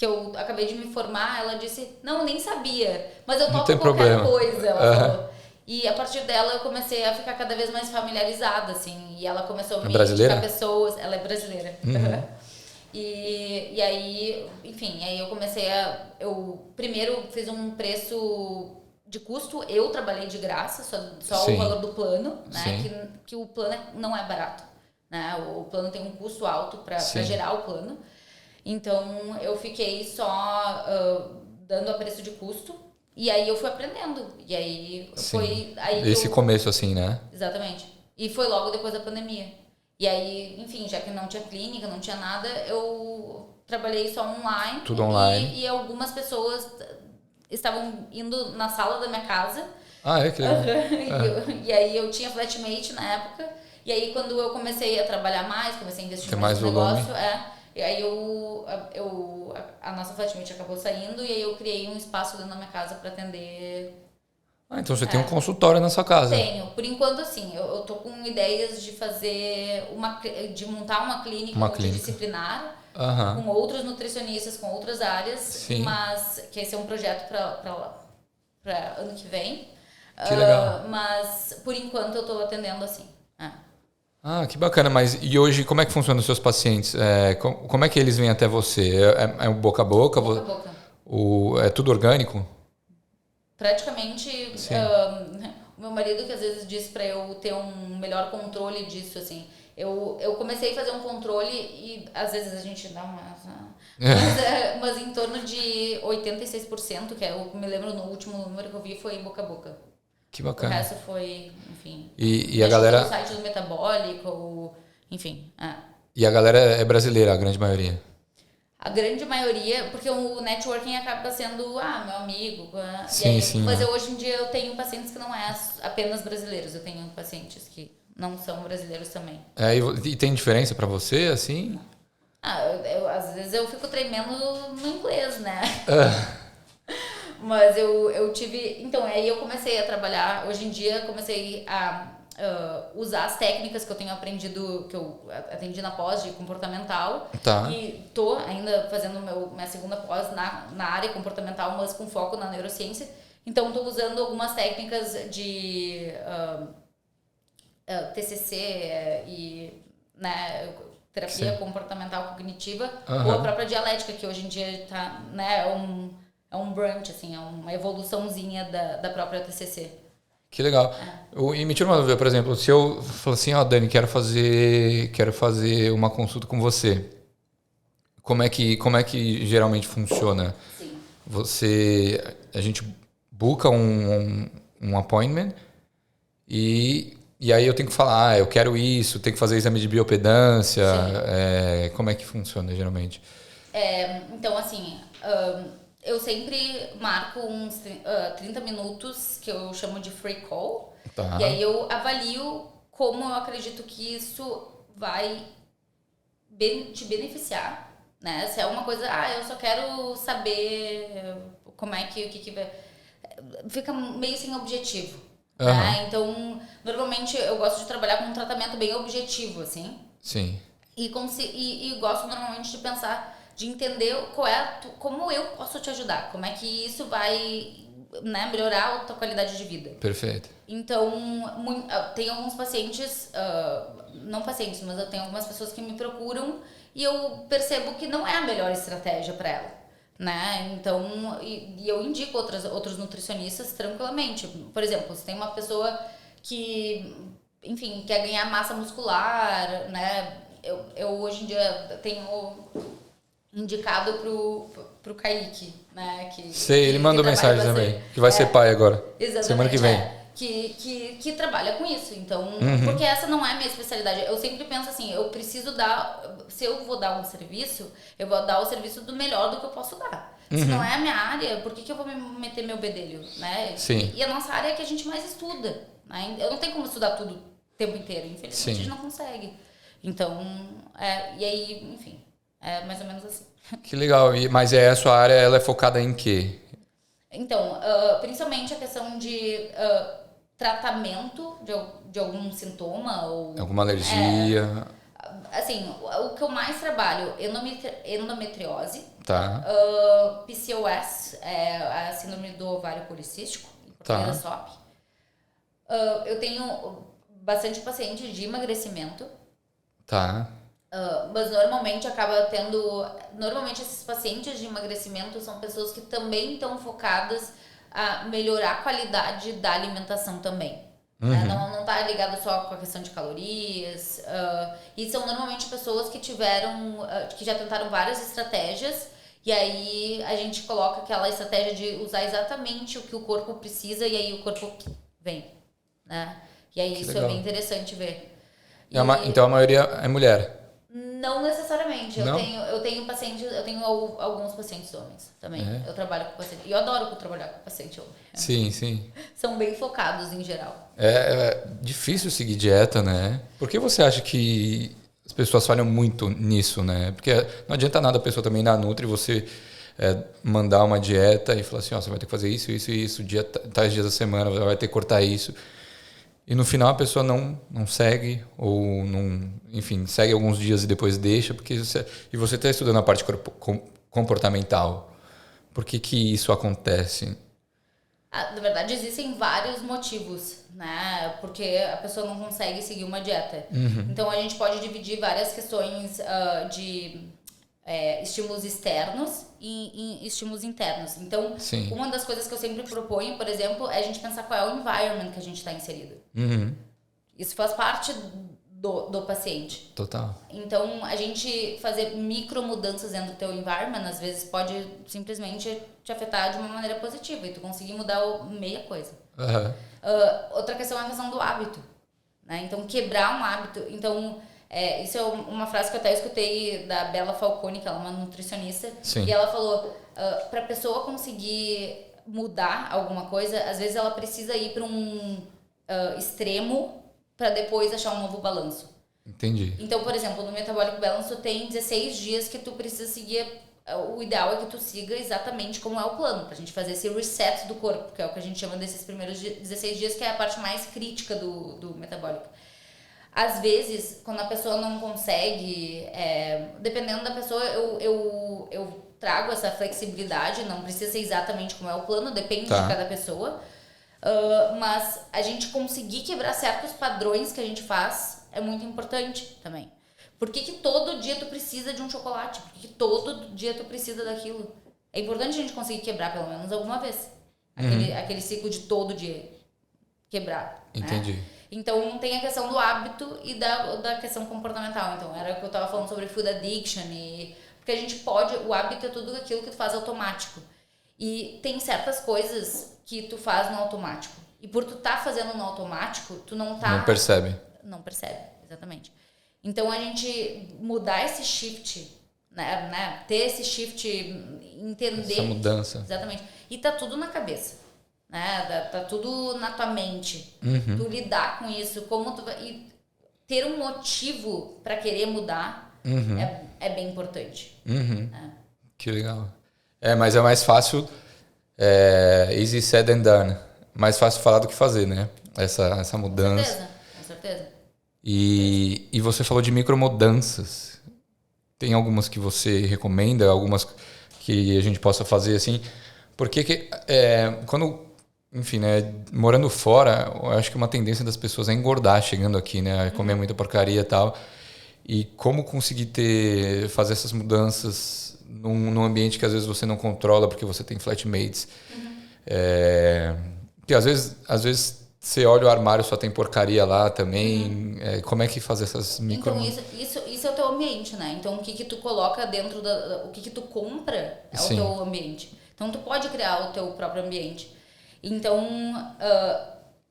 eu acabei de me formar? Ela disse, não, nem sabia, mas eu topo qualquer coisa, ela falou. E a partir dela eu comecei a ficar cada vez mais familiarizada, assim, e ela começou a me indicar pessoas, ela é brasileira. E aí, enfim, aí eu comecei eu primeiro fiz um preço de custo, eu trabalhei de graça, só o valor do plano, né, que o plano não é barato, né, o plano tem um custo alto para gerar o plano, então eu fiquei só dando a preço de custo, e aí eu fui aprendendo, e aí foi... Aí começo assim, né? Exatamente, e foi logo depois da pandemia. E aí, enfim, já que não tinha clínica, não tinha nada, eu trabalhei só online. Tudo online. E algumas pessoas estavam indo na sala da minha casa. Que legal. E aí eu tinha flatmate na época. E aí quando eu comecei a trabalhar mais, comecei a investir mais no volume. negócio, e aí a nossa flatmate acabou saindo e aí eu criei um espaço dentro da minha casa para atender. Então você tem um consultório na sua casa? Tenho. Por enquanto, assim, eu tô com ideias de de montar uma clínica multidisciplinar com outros nutricionistas, com outras áreas, mas que esse é um projeto para ano que vem. Que legal. Mas por enquanto eu tô atendendo assim. Que bacana. Mas e hoje como é que funcionam os seus pacientes? Como é que eles vêm até você? É boca a boca? Boca a boca. É tudo orgânico? Praticamente, o meu marido que às vezes diz para eu ter um melhor controle disso, assim. Eu comecei a fazer um controle e às vezes a gente dá mas em torno de 86%, que eu me lembro no último número que eu vi, foi boca a boca. Que bacana. O resto foi, enfim... E a galera... no site do Metabólico, enfim. E a galera é brasileira, a grande maioria? A grande maioria, porque o networking acaba sendo, meu amigo. Mas hoje em dia eu tenho pacientes que não é apenas brasileiros, eu tenho pacientes que não são brasileiros também. E tem diferença pra você, assim? Às vezes eu fico tremendo no inglês, né? Mas eu tive... Então, aí eu comecei a trabalhar, hoje em dia comecei a... usar as técnicas que eu tenho aprendido, que eu atendi na pós de comportamental. E tô ainda fazendo minha segunda pós na área comportamental, mas com foco na neurociência. Então, tô usando algumas técnicas de TCC e terapia comportamental cognitiva, ou a própria dialética, que hoje em dia tá, né, é um branch, assim, é uma evoluçãozinha da própria TCC. Que legal. E me tira uma dúvida, por exemplo, se eu falar assim, Dani, quero fazer uma consulta com você. Como é que geralmente funciona? Sim. A gente busca um appointment e aí eu tenho que falar, eu quero isso, tenho que fazer exame de biopedância. Como é que funciona geralmente? Então, assim... eu sempre marco uns 30 minutos, que eu chamo de free call. E aí eu avalio como eu acredito que isso vai te beneficiar, né? Se é uma coisa, eu só quero saber como é que vai... Fica meio sem objetivo, né? Então, normalmente eu gosto de trabalhar com um tratamento bem objetivo, assim. Sim. E gosto normalmente de pensar... de entender como eu posso te ajudar, como é que isso vai né, melhorar a tua qualidade de vida. Perfeito. Então, tem alguns pacientes, não pacientes, mas eu tenho algumas pessoas que me procuram e eu percebo que não é a melhor estratégia para ela, né? Então, e eu indico outros nutricionistas tranquilamente. Por exemplo, se tem uma pessoa que, enfim, quer ganhar massa muscular, né? Eu hoje em dia tenho indicado pro Kaique, né? Sei, ele mandou mensagem também, que vai ser pai agora. Exatamente. Semana que vem. Que trabalha com isso. Então, porque essa não é a minha especialidade. Eu sempre penso assim, eu preciso dar... Se eu vou dar um serviço, eu vou dar o serviço do melhor do que eu posso dar. Se não é a minha área, por que eu vou me meter meu bedelho, né? Sim. E a nossa área é que a gente mais estuda, né? Eu não tenho como estudar tudo o tempo inteiro. Infelizmente, Sim. a gente não consegue. Então, e aí, enfim, é mais ou menos assim. Que legal. Mas a sua área, ela é focada em quê? Então, principalmente a questão de tratamento de algum sintoma ou... Alguma alergia? Assim, o que eu mais trabalho, endometriose, Tá. PCOS, a síndrome do ovário policístico, em português SOP. Eu tenho bastante paciente de emagrecimento. Tá. Mas normalmente acaba tendo... Normalmente esses pacientes de emagrecimento são pessoas que também estão focadas a melhorar a qualidade da alimentação também. Né? Não tá ligado só com a questão de calorias. E são normalmente pessoas que que já tentaram várias estratégias e aí a gente coloca aquela estratégia de usar exatamente o que o corpo precisa e aí o corpo vem. Né? E aí Que isso legal. é bem interessante ver. Então a maioria é mulher? Não necessariamente. Não? Eu tenho alguns pacientes homens também. Eu trabalho com pacientes. E eu adoro trabalhar com paciente homem. Sim, sim. São bem focados em geral. É difícil seguir dieta, né? Por que você acha que as pessoas falham muito nisso, né? Porque não adianta nada a pessoa também na Nutri você mandar uma dieta e falar assim, ó, você vai ter que fazer isso, isso e isso, tais dias da semana, você vai ter que cortar isso. E no final a pessoa não segue, ou não, enfim, segue alguns dias e depois deixa, porque você está estudando a parte comportamental. Por que isso acontece? Na verdade, existem vários motivos, né? Porque a pessoa não consegue seguir uma dieta. Então, a gente pode dividir várias questões de estímulos externos e estímulos internos. Então, Sim. Uma das coisas que eu sempre proponho, por exemplo, é a gente pensar qual é o environment que a gente está inserido. Isso faz parte do paciente. Total. Então, a gente fazer micro mudanças dentro do teu environment, às vezes pode simplesmente te afetar de uma maneira positiva e tu conseguir mudar meia coisa. Outra questão é a questão do hábito, né? Então, quebrar um hábito. Então, isso é uma frase que eu até escutei da Bela Falcone, que ela é uma nutricionista. Sim. E ela falou, para a pessoa conseguir mudar alguma coisa, às vezes ela precisa ir para um extremo para depois achar um novo balanço. Entendi. Então, por exemplo, no Metabolic Balance tu tem 16 dias que tu precisa seguir. O ideal é que tu siga exatamente como é o plano, pra gente fazer esse reset do corpo, que é o que a gente chama desses primeiros 16 dias, que é a parte mais crítica do metabólico. Às vezes, quando a pessoa não consegue, dependendo da pessoa, eu trago essa flexibilidade, não precisa ser exatamente como é o plano, depende de cada pessoa. Mas a gente conseguir quebrar certos padrões que a gente faz é muito importante também. Por que todo dia tu precisa de um chocolate? Por que todo dia tu precisa daquilo? É importante a gente conseguir quebrar pelo menos alguma vez. Aquele ciclo de todo dia quebrar. Entendi. Né? Então tem a questão do hábito e da questão comportamental. Então era o que eu tava falando sobre food addiction. Porque a gente pode... O hábito é tudo aquilo que tu faz automático. E tem certas coisas que tu faz no automático. E por tu tá fazendo no automático, tu não tá... Não percebe. Não percebe, exatamente. Então, a gente mudar esse shift, né? Ter esse shift, entender... Essa mudança. Exatamente. E tá tudo na cabeça, né? Tá tudo na tua mente. Tu lidar com isso, como tu vai... E ter um motivo para querer mudar é bem importante. Que legal. Mas é mais fácil... easy said and done. Mais fácil falar do que fazer, né? Essa mudança. Com certeza. E você falou de micromudanças. Tem algumas que você recomenda? Algumas que a gente possa fazer assim? Porque quando, enfim, né, morando fora, eu acho que uma tendência das pessoas é engordar chegando aqui, né? Comer muita porcaria e tal. E como conseguir fazer essas mudanças num ambiente que às vezes você não controla porque você tem flatmates. Porque às vezes você olha o armário, só tem porcaria lá também. Como é que fazer essas micro... Então, isso é o teu ambiente, né? Então, o que tu coloca dentro o que tu compra é Sim. o teu ambiente. Então, tu pode criar o teu próprio ambiente. Então,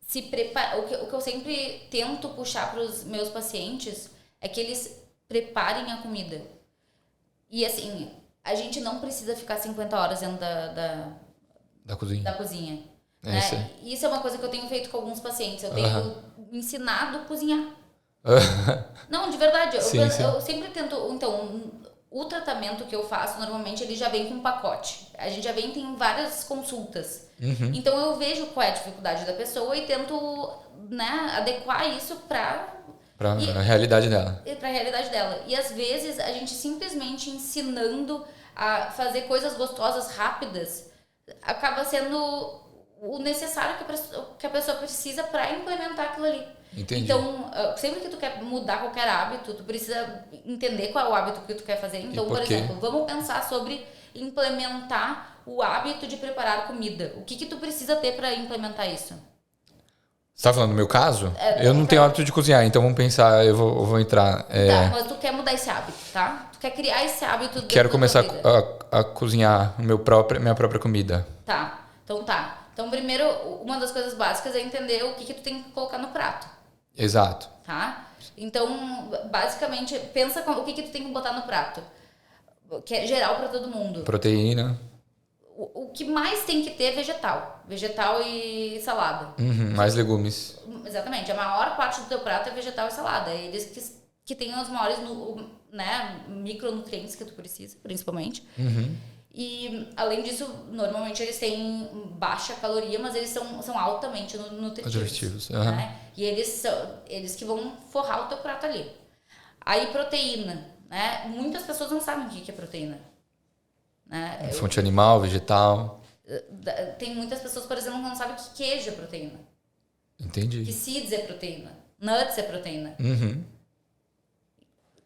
se prepara... O que eu sempre tento puxar para os meus pacientes é que eles preparem a comida. E, assim, a gente não precisa ficar 50 horas dentro da cozinha. Da cozinha. Né? Isso é uma coisa que eu tenho feito com alguns pacientes. Eu tenho ensinado a cozinhar. Não, de verdade. Eu sempre tento... Então, o tratamento que eu faço, normalmente, ele já vem com um pacote. A gente já tem várias consultas. Então, eu vejo qual é a dificuldade da pessoa e tento, né, adequar isso para a realidade dela. Para a realidade dela. E, às vezes, a gente simplesmente ensinando a fazer coisas gostosas, rápidas, acaba sendo o necessário que a pessoa precisa para implementar aquilo ali. Entendi. Então, sempre que tu quer mudar qualquer hábito, tu precisa entender qual é o hábito que tu quer fazer. Então, por exemplo, vamos pensar sobre implementar o hábito de preparar comida. O que tu precisa ter para implementar isso? Você tá falando do meu caso? Eu não tenho hábito de cozinhar, então vamos pensar, eu vou entrar. Tá, mas tu quer mudar esse hábito, tá? Tu quer criar esse hábito. Quero começar a cozinhar minha própria comida. Tá, então tá. Então, primeiro, uma das coisas básicas é entender o que tu tem que colocar no prato. Exato. Tá? Então, basicamente, pensa o que tu tem que botar no prato. Que é geral para todo mundo. Proteína. O que mais tem que ter é vegetal. Vegetal e salada. Mais legumes. Exatamente. A maior parte do teu prato é vegetal e salada. É eles que têm os maiores micronutrientes que tu precisa, principalmente. E, além disso, normalmente eles têm baixa caloria, mas eles são altamente nutritivos. Né? E eles que vão forrar o teu prato ali. Aí, proteína. Né? Muitas pessoas não sabem o que é proteína. Né? Fonte animal, vegetal. Tem muitas pessoas, por exemplo, que não sabem que queijo é proteína. Entendi. Que seeds é proteína. Nuts é proteína.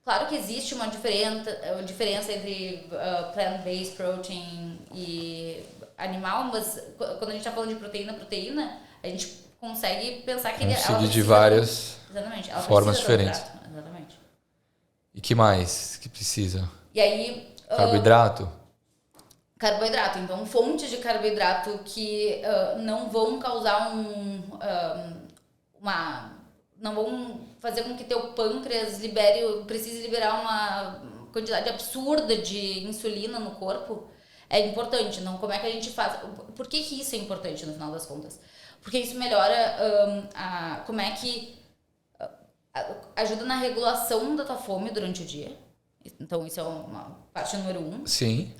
Claro que existe uma diferença entre plant-based protein e animal, mas quando a gente está falando de proteína, a gente consegue pensar que ela precisa de várias formas diferentes. Exatamente. E que mais que precisa? E aí... Carboidrato? Carboidrato. Então, fontes de carboidrato que não vão causar não vão fazer com que teu pâncreas precise liberar uma quantidade absurda de insulina no corpo, é importante. Então, como é que a gente faz? Por que isso é importante no final das contas? Porque isso melhora como é que ajuda na regulação da tua fome durante o dia. Então, isso é uma parte número 1. Sim.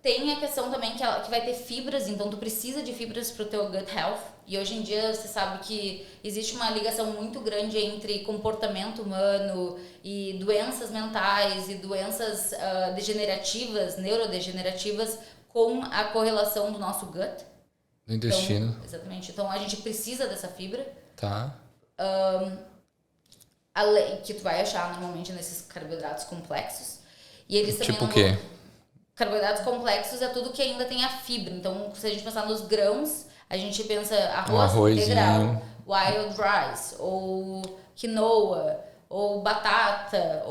Tem a questão também que vai ter fibras, então tu precisa de fibras para o teu gut health. E hoje em dia você sabe que existe uma ligação muito grande entre comportamento humano e doenças mentais e doenças degenerativas, neurodegenerativas, com a correlação do nosso gut. Do intestino. Então, exatamente. Então a gente precisa dessa fibra. Tá. Que tu vai achar normalmente nesses carboidratos complexos. E eles também tipo o quê? Carboidratos complexos é tudo que ainda tem a fibra. Então, se a gente pensar nos grãos, a gente pensa arroz integral, wild rice, ou quinoa, ou batata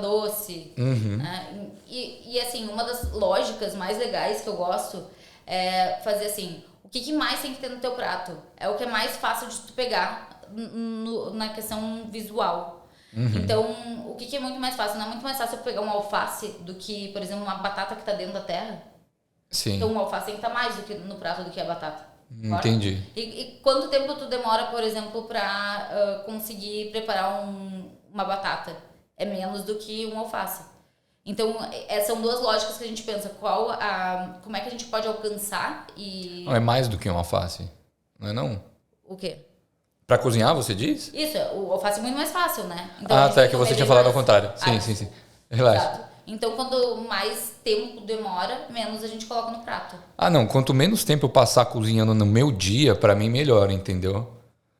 doce. Né? E assim, uma das lógicas mais legais que eu gosto é fazer assim, o que mais tem que ter no teu prato? É o que é mais fácil de tu pegar na questão visual. Então, o que é muito mais fácil? Não é muito mais fácil eu pegar uma alface do que, por exemplo, uma batata que está dentro da terra? Sim. Então, uma alface tem que estar mais no prato do que a batata. Entendi. E quanto tempo tu demora, por exemplo, para conseguir preparar uma batata? É menos do que uma alface. Então, são duas lógicas que a gente pensa. Como é que a gente pode alcançar e... Não, é mais do que uma alface, não é não? O quê? Pra cozinhar, você diz? Isso, o alface é muito mais fácil, né? Então, tá, é que você tinha falado ao contrário. Sim. Relaxa. Exato. Então, quanto mais tempo demora, menos a gente coloca no prato. Ah, não. Quanto menos tempo eu passar cozinhando no meu dia, pra mim melhor, entendeu?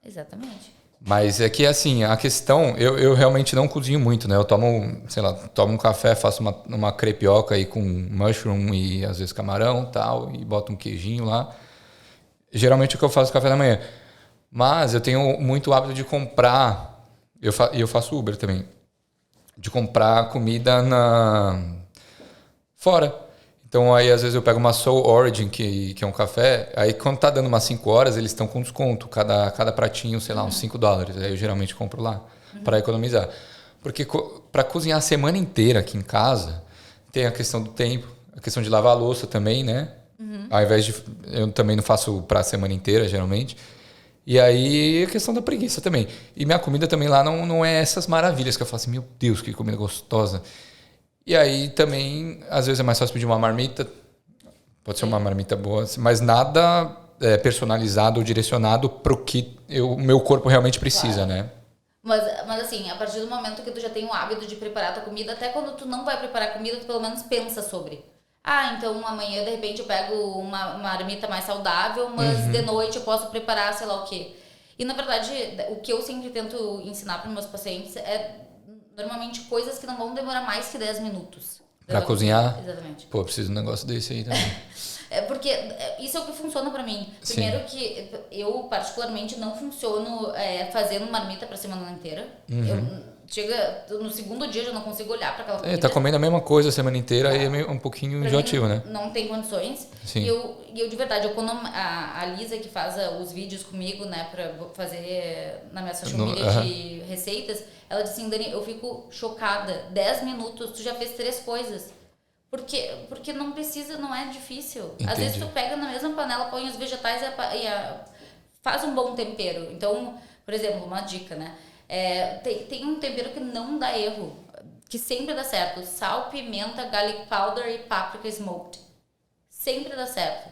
Exatamente. Mas é que, assim, a questão... Eu realmente não cozinho muito, né? Eu tomo, sei lá, tomo um café, faço uma crepioca aí com mushroom e, às vezes, camarão e tal, e boto um queijinho lá. Geralmente é o que eu faço no café da manhã. Mas eu tenho muito hábito de comprar... Eu faço Uber também. De comprar comida fora. Então, aí, às vezes, eu pego uma Soul Origin, que é um café. Aí, quando tá dando umas 5 horas, eles estão com desconto. Cada pratinho, sei lá, uns $5. Aí, eu geralmente compro lá, para economizar. Porque para cozinhar a semana inteira aqui em casa, tem a questão do tempo, a questão de lavar a louça também, né? Ao invés de... Eu também não faço para a semana inteira, geralmente. E aí, a questão da preguiça também. E minha comida também lá não é essas maravilhas que eu falo assim, meu Deus, que comida gostosa. E aí também, às vezes é mais fácil pedir uma marmita, pode ser uma marmita boa, mas nada personalizado ou direcionado para o que o meu corpo realmente precisa, Claro. né? Mas assim, a partir do momento que tu já tem o hábito de preparar a tua comida, até quando tu não vai preparar comida, tu pelo menos pensa sobre. Ah, então amanhã de repente eu pego uma marmita mais saudável, mas de noite eu posso preparar sei lá o quê. E na verdade, o que eu sempre tento ensinar para meus pacientes é normalmente coisas que não vão demorar mais que 10 minutos. Para cozinhar? Exatamente. Pô, eu preciso de um negócio desse aí também. Porque isso é o que funciona pra mim. Sim. Primeiro que eu, particularmente, não funciono fazendo marmita pra semana inteira. Chega no segundo dia, eu já não consigo olhar pra aquela comida. Tá comendo a mesma coisa a semana inteira, aí é meio, um pouquinho Pra enjoativo, mim, né? não tem condições. Sim. E eu de verdade, quando a Lisa que faz os vídeos comigo, né, pra fazer na minha social media de receitas, ela disse assim, Dani, eu fico chocada. 10 minutos, tu já fez 3 coisas. Porque não precisa, não é difícil. Entendi. Às vezes tu pega na mesma panela, põe os vegetais faz um bom tempero. Então, por exemplo, uma dica, né? Tem um tempero que não dá erro, que sempre dá certo. Sal, pimenta, garlic powder e páprica smoked. Sempre dá certo.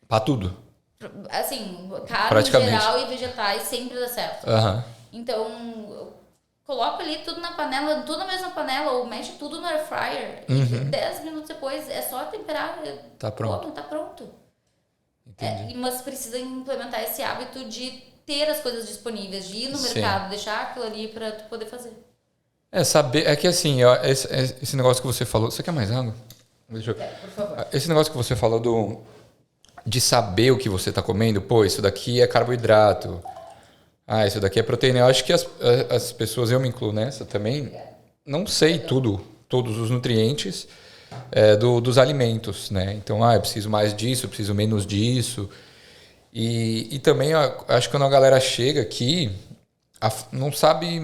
Pra tudo? Assim, carne em geral e vegetais sempre dá certo. Então, coloca ali tudo na panela, tudo na mesma panela, ou mexe tudo no air fryer. E 10 minutos depois é só temperar. Tá pronto. Tá pronto. Entendi. Mas precisa implementar esse hábito de ter as coisas disponíveis, de ir no mercado, deixar aquilo ali pra tu poder fazer. Saber. É que assim, esse negócio que você falou. Você quer mais água? Deixa eu... Por favor. Esse negócio que você falou de saber o que você tá comendo, pô, isso daqui é carboidrato. Ah, isso daqui é proteína. Eu acho que as pessoas, eu me incluo nessa também, não sei todos os nutrientes dos alimentos, né? Então, eu preciso mais disso, eu preciso menos disso. E também, acho que quando a galera chega aqui, não sabe...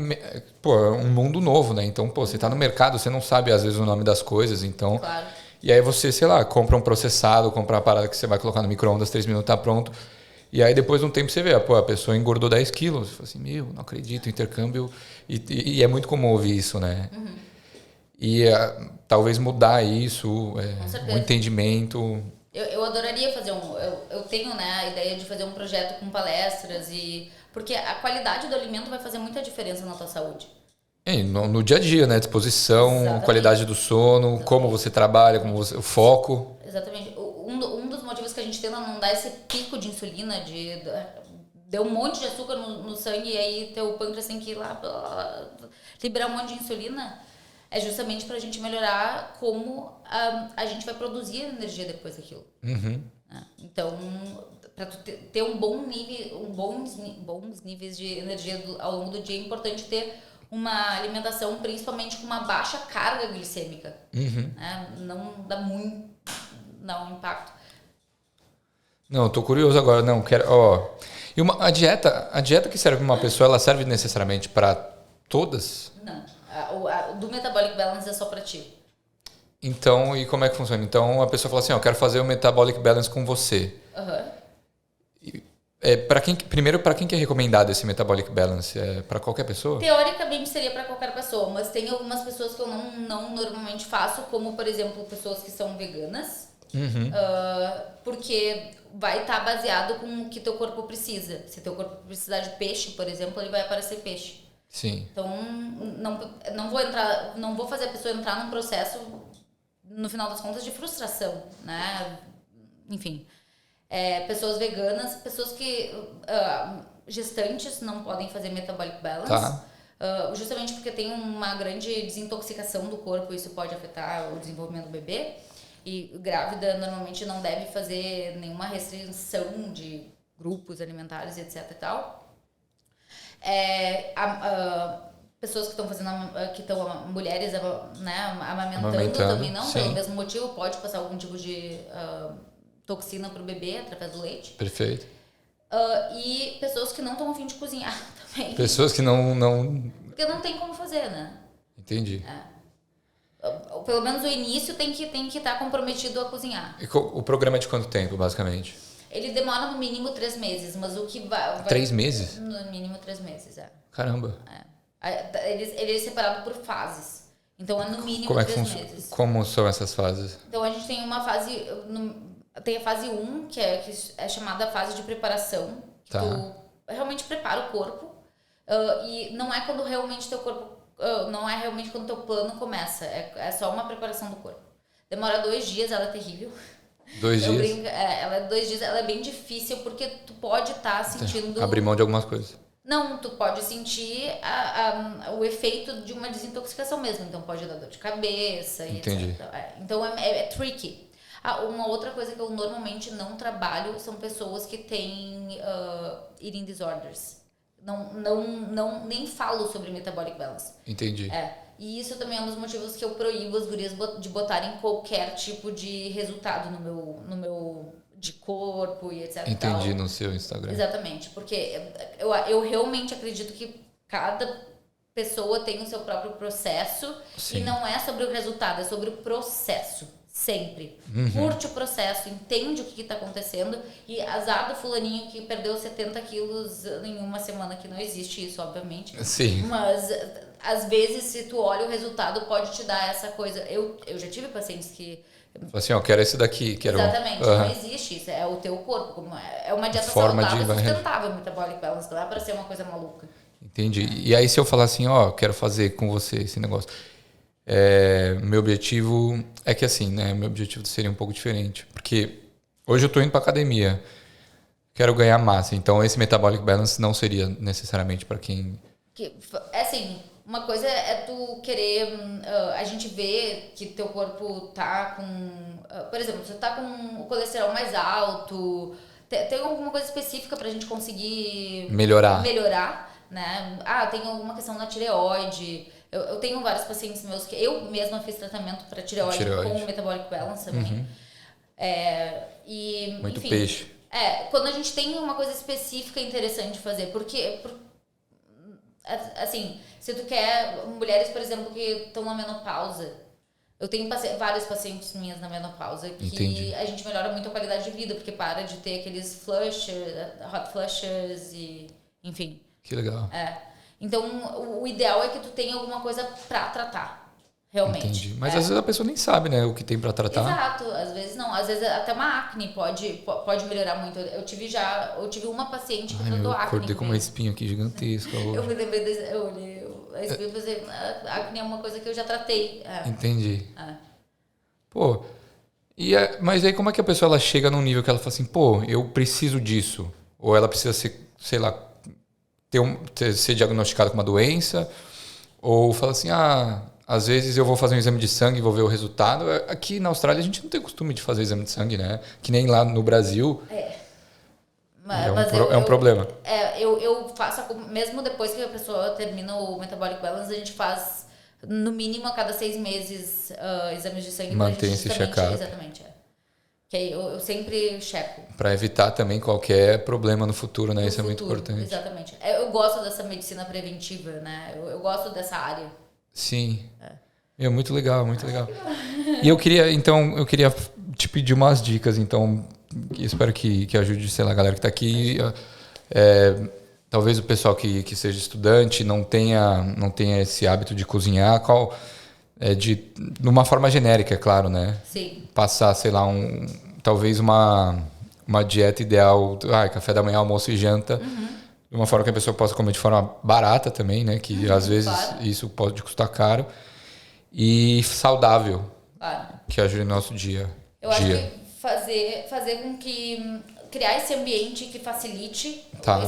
Pô, é um mundo novo, né? Então, pô, você tá no mercado, você não sabe, às vezes, o nome das coisas, então... Claro. E aí você, sei lá, compra um processado, compra uma parada que você vai colocar no micro-ondas, 3 minutos tá pronto. E aí depois de um tempo você vê, pô, a pessoa engordou 10 quilos. Você fala assim, meu, não acredito, intercâmbio... E é muito comum ouvir isso, né? E talvez mudar isso, o entendimento... Eu adoraria fazer eu tenho, né, a ideia de fazer um projeto com palestras porque a qualidade do alimento vai fazer muita diferença na tua saúde. No dia a dia, né? Disposição, exatamente. Qualidade do sono, exatamente. Como você trabalha, o foco. Exatamente. Um dos motivos que a gente tenta não dar esse pico de insulina, deu um monte de açúcar no sangue e aí teu pâncreas tem que ir lá liberar um monte de insulina, é justamente pra gente melhorar como a gente vai produzir energia depois daquilo. Então, para tu ter um bom nível, bons níveis de energia ao longo do dia, é importante ter uma alimentação principalmente com uma baixa carga glicêmica. Né? Não dá muito impacto. Não, eu tô curioso agora. Não, quero... E a dieta que serve para uma pessoa, ela serve necessariamente para todas? Não. Do Metabolic Balance é só para ti. Então, e como é que funciona? Então, a pessoa fala assim, eu quero fazer o Metabolic Balance com você. Primeiro, para quem que é recomendado esse Metabolic Balance? É para qualquer pessoa? Teoricamente seria para qualquer pessoa, mas tem algumas pessoas que eu não normalmente faço, como, por exemplo, pessoas que são veganas, porque vai estar baseado com o que teu corpo precisa. Se teu corpo precisar de peixe, por exemplo, ele vai aparecer peixe. Sim. Então, não vou fazer a pessoa entrar num processo, no final das contas, de frustração, né? Enfim, pessoas veganas, pessoas que... gestantes não podem fazer metabolic balance. Tá. Justamente porque tem uma grande desintoxicação do corpo, isso pode afetar o desenvolvimento do bebê. E grávida normalmente não deve fazer nenhuma restrição de grupos alimentares, etc e tal. Pessoas que estão fazendo, mulheres, né, amamentando também não, sim. pelo mesmo motivo, pode passar algum tipo de toxina pro bebê através do leite. Perfeito. E pessoas que não estão a fim de cozinhar também. Pessoas que não... Porque não tem como fazer, né? Entendi. Pelo menos o início tem que estar comprometido a cozinhar. E o programa é de quanto tempo, basicamente? Ele demora no mínimo 3 meses, mas o que vai... 3 meses? No mínimo 3 meses, Caramba. Ele é separado por fases. Então é no mínimo 3 meses. Como são essas fases? Então a gente tem uma fase... Tem a fase 1, que é chamada fase de preparação. Que tu realmente prepara o corpo. E não é quando realmente teu corpo... não é realmente quando teu plano começa. É só uma preparação do corpo. Demora 2 dias, ela é terrível. 2 dias? Ela é 2 dias, ela é bem difícil porque tu pode estar sentindo... Abrir mão de algumas coisas. Não, tu pode sentir o efeito de uma desintoxicação mesmo. Então pode dar dor de cabeça e Entendi. etc. Então é tricky. Uma outra coisa que eu normalmente não trabalho são pessoas que têm eating disorders. Nem falo sobre metabolic balance. Entendi. E isso também é um dos motivos que eu proíbo as gurias de botarem qualquer tipo de resultado no meu de corpo e etc. Entendi, no seu Instagram. Exatamente, porque eu realmente acredito que cada pessoa tem o seu próprio processo. Sim. E não é sobre o resultado, é sobre o processo. Sempre. Curte o processo, entende o que está acontecendo. E azar do fulaninho que perdeu 70 quilos em uma semana, que não existe isso, obviamente. Sim. Mas às vezes, se tu olha o resultado, pode te dar essa coisa. Eu já tive pacientes que... Assim, eu quero esse daqui. Quero... Exatamente, não existe isso. É o teu corpo. É uma dieta saudável, sustentável, metabolic balance. Não é para ser uma coisa maluca. Entendi. E aí, se eu falar assim, quero fazer com você esse negócio... meu objetivo é que assim, né? Meu objetivo seria um pouco diferente. Porque hoje eu tô indo pra academia. Quero ganhar massa. Então esse metabolic balance não seria necessariamente para quem... Assim, uma coisa é tu querer... a gente vê que teu corpo tá com... por exemplo, você tá com o colesterol mais alto. Tem alguma coisa específica pra gente conseguir... Melhorar, né? Tem alguma questão na tireoide... Eu tenho vários pacientes meus que eu mesma fiz tratamento para tireoide com o metabolic balance também. Muito enfim, peixe. Quando a gente tem uma coisa específica interessante de fazer, porque assim, se tu quer mulheres, por exemplo, que estão na menopausa, eu tenho vários pacientes minhas na menopausa que Entendi. A gente melhora muito a qualidade de vida, porque para de ter aqueles hot flushes e enfim. Que legal. Então, o ideal é que tu tenha alguma coisa pra tratar, realmente. Entendi. Mas às vezes a pessoa nem sabe, né, o que tem pra tratar. Exato, às vezes não. Às vezes até uma acne pode melhorar muito. Eu tive uma paciente que tratou acne. Eu acordei com uma espinha aqui gigantesca. Eu me lembrei eu olhei a espinha e falei, a acne é uma coisa que eu já tratei. Entendi. Pô, mas aí como é que a pessoa ela chega num nível que ela fala assim, eu preciso disso? Ou ela precisa ser, sei lá, ser diagnosticado com uma doença, ou fala assim, às vezes eu vou fazer um exame de sangue e vou ver o resultado. Aqui na Austrália a gente não tem costume de fazer exame de sangue, né? Que nem lá no Brasil. É um problema. Eu faço, mesmo depois que a pessoa termina o metabolic balance, a gente faz no mínimo a cada 6 meses exames de sangue. Mantém esse check-up. Exatamente, Que aí eu sempre checo. Para evitar também qualquer problema no futuro, né? Isso é muito importante. Exatamente. Eu gosto dessa medicina preventiva, né? Eu gosto dessa área. Sim. Muito legal, muito legal. E eu queria te pedir umas dicas, então, espero que ajude, sei lá, a galera que está aqui. Talvez o pessoal que seja estudante não tenha esse hábito de cozinhar, de uma forma genérica, é claro, né? Sim. Passar, sei lá, talvez uma dieta ideal, café da manhã, almoço e janta, de uma forma que a pessoa possa comer de forma barata também, né? Que às vezes claro. isso pode custar caro. E saudável, Claro. que ajude no nosso dia. Eu acho que fazer com que criar esse ambiente que facilite Tá.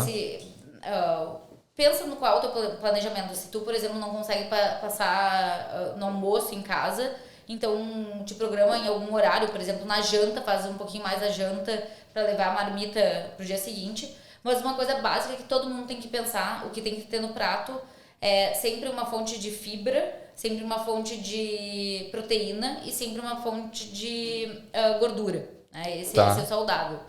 pensa no qual é o teu planejamento. Se tu, por exemplo, não consegue passar no almoço em casa, então te programa em algum horário, por exemplo, na janta, faz um pouquinho mais a janta para levar a marmita pro dia seguinte. Mas uma coisa básica que todo mundo tem que pensar, o que tem que ter no prato é sempre uma fonte de fibra, sempre uma fonte de proteína e sempre uma fonte de gordura. Né? Esse é o saudável.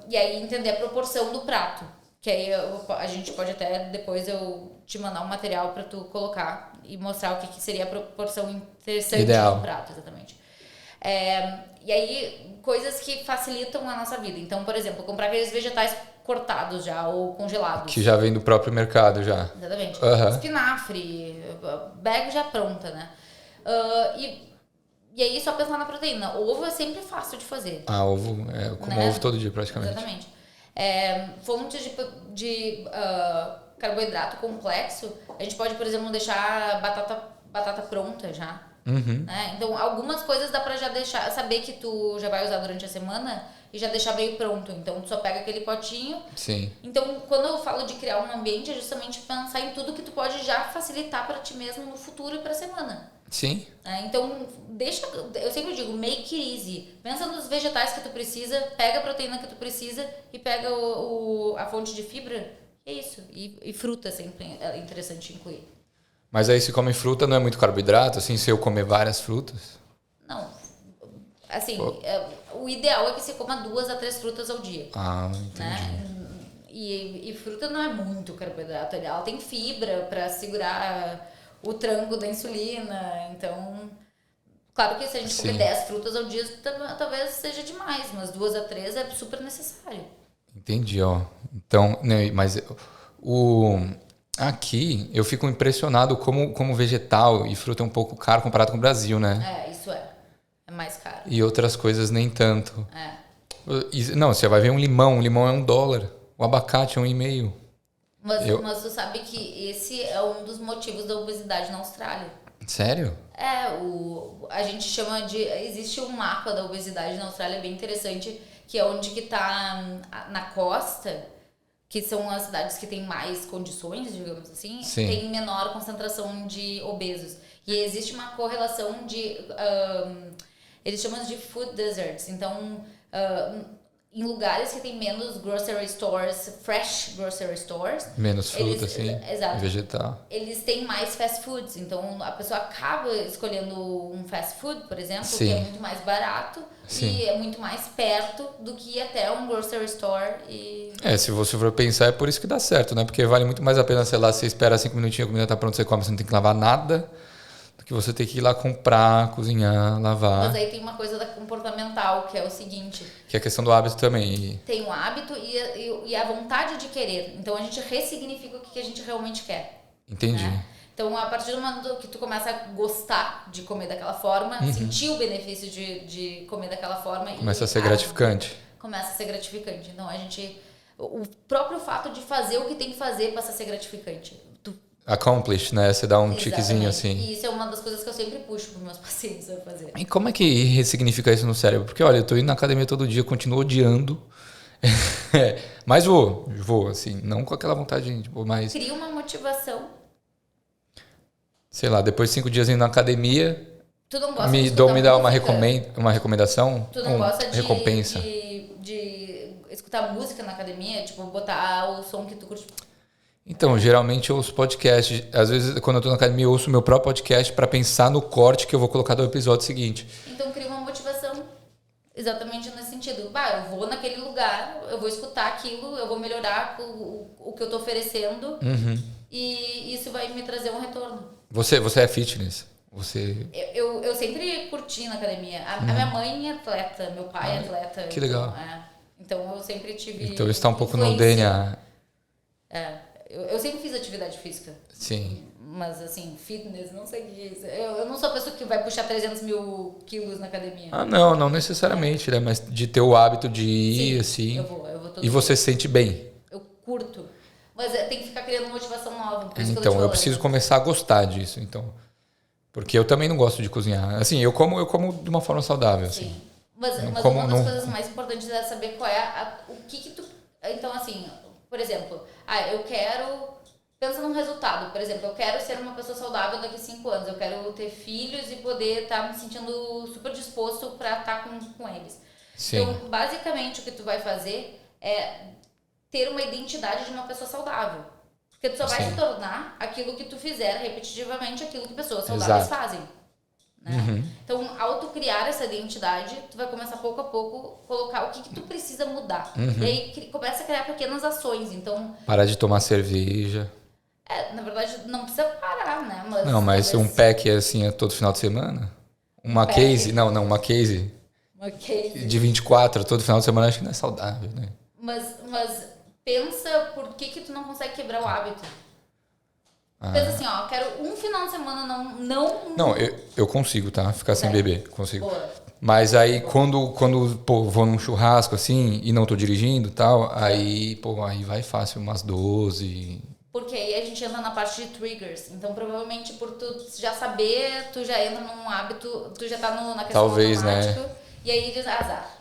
E aí entender a proporção do prato. Que aí a gente pode até depois eu te mandar um material para tu colocar e mostrar o que seria a proporção interessante Ideal. do prato, exatamente. E aí, coisas que facilitam a nossa vida. Então, por exemplo, comprar aqueles vegetais cortados já ou congelados. Que já vem do próprio mercado já. Exatamente. Uhum. Espinafre, bag já pronta, né? E aí, só pensar na proteína. Ovo é sempre fácil de fazer. Ovo, eu como ovo todo dia praticamente. Exatamente. Fontes de carboidrato complexo, a gente pode, por exemplo, deixar batata pronta já. Uhum. Né? Então, algumas coisas dá pra já deixar, saber que tu já vai usar durante a semana e já deixar meio pronto. Então, tu só pega aquele potinho. Sim. Então, quando eu falo de criar um ambiente, é justamente pensar em tudo que tu pode já facilitar pra ti mesmo no futuro e pra semana. Sim. Então, eu sempre digo, make it easy. Pensa nos vegetais que tu precisa, pega a proteína que tu precisa e pega a fonte de fibra. É isso. E fruta sempre é interessante incluir. Mas aí se come fruta não é muito carboidrato, assim, se eu comer várias frutas? Não. Assim, o ideal é que você coma 2 a 3 frutas ao dia. Entendi. Né? E fruta não é muito carboidrato. Ela tem fibra para segurar o tranco da insulina. Então, claro que se a gente comer 10 frutas ao dia, talvez seja demais. Mas 2 a 3 é super necessário. Entendi, ó. Então, né, mas aqui eu fico impressionado como vegetal e fruta é um pouco caro comparado com o Brasil, né? Isso é. É mais caro. E outras coisas nem tanto. Não, você vai ver um limão é $1. O abacate é $1,50. Mas tu sabe que esse é um dos motivos da obesidade na Austrália. Sério? A gente chama de... Existe um mapa da obesidade na Austrália bem interessante, que é onde que tá na costa, que são as cidades que têm mais condições, digamos assim, Sim. tem menor concentração de obesos. E existe uma correlação de... eles chamam de food deserts. Então, em lugares que tem menos grocery stores, fresh grocery stores... Menos fruta, assim, exato, vegetal. Eles têm mais fast foods. Então, a pessoa acaba escolhendo um fast food, por exemplo, Sim. que é muito mais barato. Sim. E é muito mais perto do que ir até um grocery store e... Se você for pensar, é por isso que dá certo, né? Porque vale muito mais a pena, sei lá, você espera 5 minutinhos, a comida tá pronta, você come, você não tem que lavar nada, do que você ter que ir lá comprar, cozinhar, lavar. Mas aí tem uma coisa da comportamental, que é o seguinte... Que é a questão do hábito também. Tem o hábito e a vontade de querer. Então, a gente ressignifica o que a gente realmente quer. Entendi. Né? Então, a partir do momento que tu começa a gostar de comer daquela forma, sentir o benefício de comer daquela forma... Começa a ser gratificante. Começa a ser gratificante. Então, o próprio fato de fazer o que tem que fazer passa a ser gratificante. Accomplish, né? Você dá um tiquezinho assim. E isso é uma das coisas que eu sempre puxo para meus pacientes a fazer. E como é que ressignifica isso no cérebro? Porque, olha, eu tô indo na academia todo dia, continuo odiando. Mas vou, assim, não com aquela vontade, tipo, mais... Cria uma motivação. Sei lá, depois de 5 dias indo na academia, Tu não gosta me dá uma recomendação? Tu não gosta recompensa? de escutar música na academia? Tipo, botar o som que tu curte? Então, geralmente eu ouço podcast. Às vezes, quando eu tô na academia, eu ouço o meu próprio podcast para pensar no corte que eu vou colocar do episódio seguinte. Então, cria uma motivação exatamente nesse sentido. Eu vou naquele lugar, eu vou escutar aquilo, eu vou melhorar o que eu tô oferecendo e isso vai me trazer um retorno. Você é fitness? Eu sempre curti na academia. A minha mãe é atleta, meu pai é atleta. Que legal. Então, eu sempre tive... Então, isso tá um pouco no DNA. Eu sempre fiz atividade física. Sim. Mas, assim, fitness, não sei o que é isso. Eu não sou a pessoa que vai puxar 300 mil quilos na academia. Não necessariamente, né? Mas de ter o hábito de ir, Sim, assim. eu vou todo e você se sente bem. Eu curto. Mas tem que ficar criando motivação nova. Por isso que Então, eu preciso começar a gostar disso, então. Porque eu também não gosto de cozinhar. Assim, eu como de uma forma saudável, assim. Sim. Mas como, uma das não... coisas mais importantes é saber qual é o que tu... Então, assim, por exemplo, eu quero... Pensa num resultado. Por exemplo, eu quero ser uma pessoa saudável daqui a 5 anos. Eu quero ter filhos e poder estar me sentindo super disposto para estar com eles. Sim. Então, basicamente, o que tu vai fazer é ter uma identidade de uma pessoa saudável. Porque tu só vai se tornar aquilo que tu fizer repetitivamente, aquilo que pessoas saudáveis fazem. Né? Uhum. Então, ao tu criar essa identidade, tu vai começar pouco a pouco colocar o que tu precisa mudar. E aí começa a criar pequenas ações. Então, parar de tomar cerveja. na verdade, não precisa parar, né? Mas um pack assim é todo final de semana? Uma case? Não, uma case. Uma case. De 24 todo final de semana, acho que não é saudável, né? Mas pensa por que tu não consegue quebrar o hábito. Pensa assim, quero um final de semana Não, eu consigo, tá? Ficar sem beber, consigo. Boa. Mas aí quando vou num churrasco assim e não tô dirigindo e tal, aí vai fácil umas 12. Porque aí a gente entra na parte de triggers. Então, provavelmente, por tu já saber, tu já entra num hábito, tu já tá na questão talvez, automática. Né? E aí diz azar.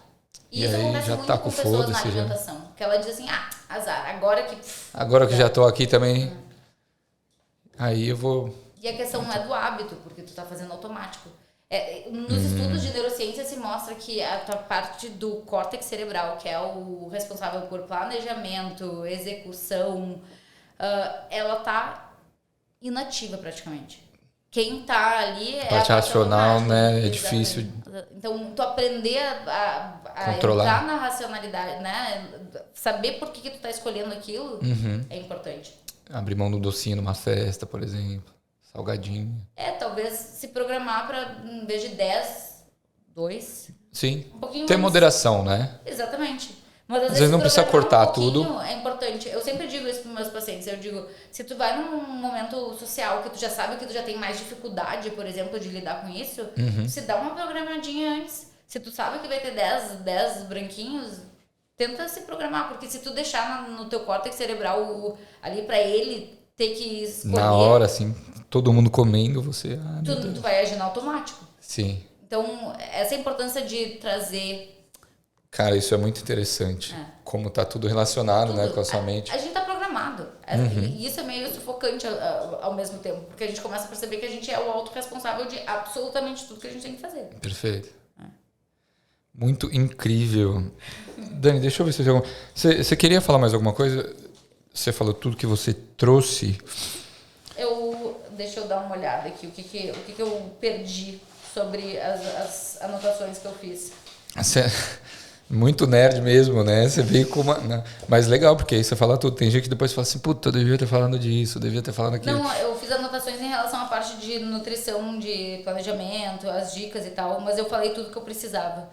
E isso aí acontece já muito tá com pessoas na foda-se, alimentação. Que ela diz assim, azar, agora que já tô aqui também, aí eu vou... E a questão não é do hábito, porque tu tá fazendo automático. Nos estudos de neurociência se mostra que a tua parte do córtex cerebral, que é o responsável por planejamento, execução, ela tá inativa praticamente. Quem tá ali é a parte racional, né? É exatamente. difícil. Então, tu aprender a controlar. entrar na racionalidade, né? Saber por que tu tá escolhendo aquilo é importante. Abrir mão do docinho numa festa, por exemplo. Salgadinho. Talvez se programar para, em vez de 10, 2. Sim. Um pouquinho ter menos. Moderação, né? Exatamente. Mas às vezes não precisa cortar tudo. É importante. Eu sempre digo isso para meus pacientes. Eu digo, se tu vai num momento social que tu já sabe que tu já tem mais dificuldade, por exemplo, de lidar com isso, se dá uma programadinha antes. Se tu sabe que vai ter 10 branquinhos, tenta se programar. Porque se tu deixar no teu córtex cerebral ali para ele ter que escolher... Na hora, assim, todo mundo comendo, você... tu vai agir no automático. Sim. Então, essa é a importância de trazer... Cara, isso é muito interessante. Como tá tudo relacionado, né, com a sua mente. A gente tá programado. E isso é meio sufocante ao mesmo tempo. Porque a gente começa a perceber que a gente é o autorresponsável de absolutamente tudo que a gente tem que fazer. Perfeito. Muito incrível. Dani, deixa eu ver se tem alguma... Você queria falar mais alguma coisa? Você falou tudo que você trouxe. Deixa eu dar uma olhada aqui. O que eu perdi sobre as anotações que eu fiz. Muito nerd mesmo, né? Você veio com uma... Mas legal, porque aí você fala tudo. Tem gente que depois fala assim, puta, eu devia ter falado disso, eu devia ter falado aquilo. Não, eu fiz anotações em relação à parte de nutrição, de planejamento, as dicas e tal, mas eu falei tudo que eu precisava.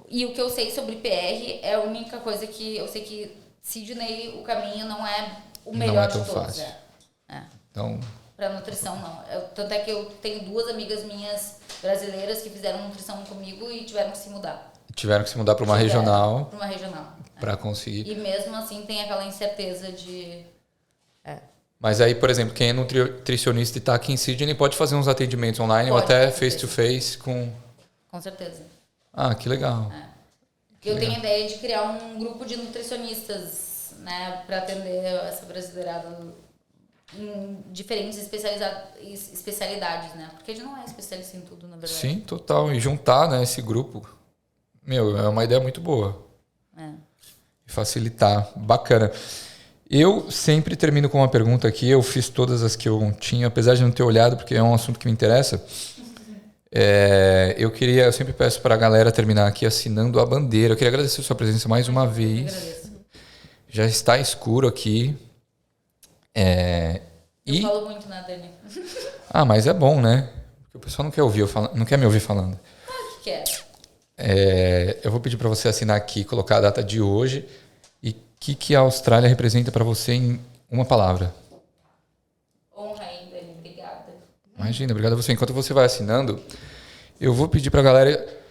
E o que eu sei sobre PR é a única coisa que eu sei que Sidney, o caminho não é o melhor de todos. Não é tão fácil. Então... Pra nutrição, não. Tanto é que eu tenho 2 amigas minhas brasileiras que fizeram nutrição comigo e tiveram que se mudar. Tiveram que se mudar para uma regional. Para uma regional. Para conseguir. E mesmo assim tem aquela incerteza de... Mas aí, por exemplo, quem é nutricionista e está aqui em Sydney pode fazer uns atendimentos online ou até face-to-face com... Com certeza. Que legal. Eu tenho a ideia de criar um grupo de nutricionistas, né, para atender essa brasileirada em diferentes especialidades, né? Porque a gente não é especialista em tudo, na verdade. Sim, total. E juntar, né, esse grupo, é uma ideia muito boa. Facilitar. Bacana. Eu sempre termino com uma pergunta aqui. Eu fiz todas as que eu tinha, apesar de não ter olhado, porque é um assunto que me interessa. Eu sempre peço para a galera terminar aqui assinando a bandeira. Eu queria agradecer a sua presença mais uma vez. Eu agradeço. Já está escuro aqui. Eu falo muito, né, Dani? Mas é bom, né? Porque o pessoal não quer me ouvir falando. O que quer? Eu vou pedir para você assinar aqui, colocar a data de hoje e o que a Austrália representa para você em uma palavra. Honra aí, Dani. Obrigada. Imagina, obrigado a você. Enquanto você vai assinando, eu vou pedir para a galera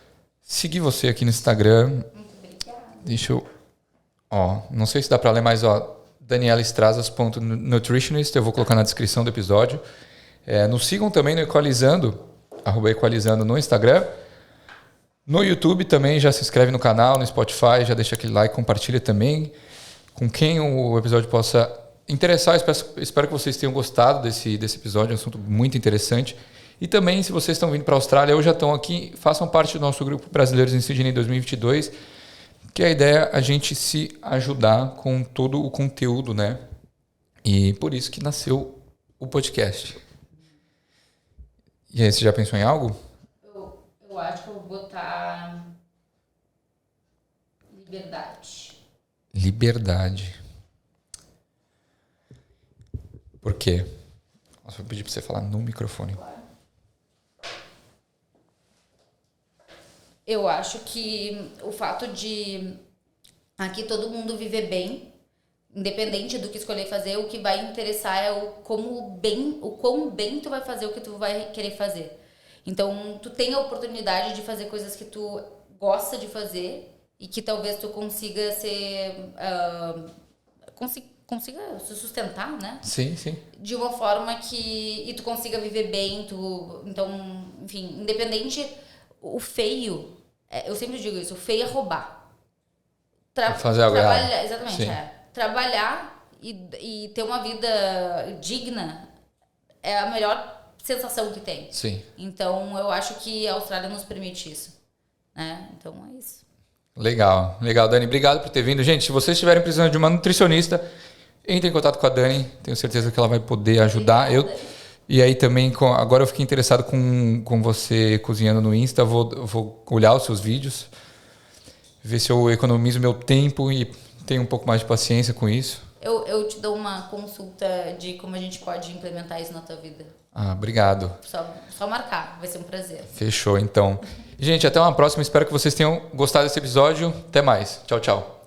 seguir você aqui no Instagram. Muito obrigada. Deixa eu... não sei se dá para ler, mas danielaestrazas.nutritionist. Eu vou colocar na descrição do episódio. Nos sigam também no Equalizando, @equalizando no Instagram. No YouTube também, já se inscreve no canal, no Spotify, já deixa aquele like, compartilha também. Com quem o episódio possa interessar, espero que vocês tenham gostado desse episódio, é um assunto muito interessante. E também, se vocês estão vindo para a Austrália ou já estão aqui, façam parte do nosso grupo Brasileiros em Sydney 2022, que a ideia é a gente se ajudar com todo o conteúdo, né? E por isso que nasceu o podcast. E aí, você já pensou em algo? Eu acho que eu vou botar liberdade. Liberdade. Por quê? Nossa, vou pedir para você falar no microfone. Claro. Eu acho que o fato de aqui todo mundo viver bem, independente do que escolher fazer, o que vai interessar é o quão bem tu vai fazer o que tu vai querer fazer. Então, tu tem a oportunidade de fazer coisas que tu gosta de fazer e que talvez tu consiga consiga se sustentar, né? Sim, sim. De uma forma e tu consiga viver bem, então, enfim, independente, o feio, eu sempre digo isso, o feio é roubar. Fazer algo errado. Exatamente, trabalhar e ter uma vida digna é a melhor sensação que tem. Sim. Então, eu acho que a Austrália nos permite isso, né? Então, é isso. Legal, Dani. Obrigado por ter vindo. Gente, se vocês estiverem precisando de uma nutricionista, entre em contato com a Dani. Tenho certeza que ela vai poder ajudar. E aí também, agora eu fiquei interessado com você cozinhando no Insta. Vou olhar os seus vídeos, ver se eu economizo meu tempo e tenho um pouco mais de paciência com isso. Eu te dou uma consulta de como a gente pode implementar isso na tua vida. Obrigado. Só marcar, vai ser um prazer. Fechou, então. Gente, até uma próxima. Espero que vocês tenham gostado desse episódio. Até mais. Tchau, tchau.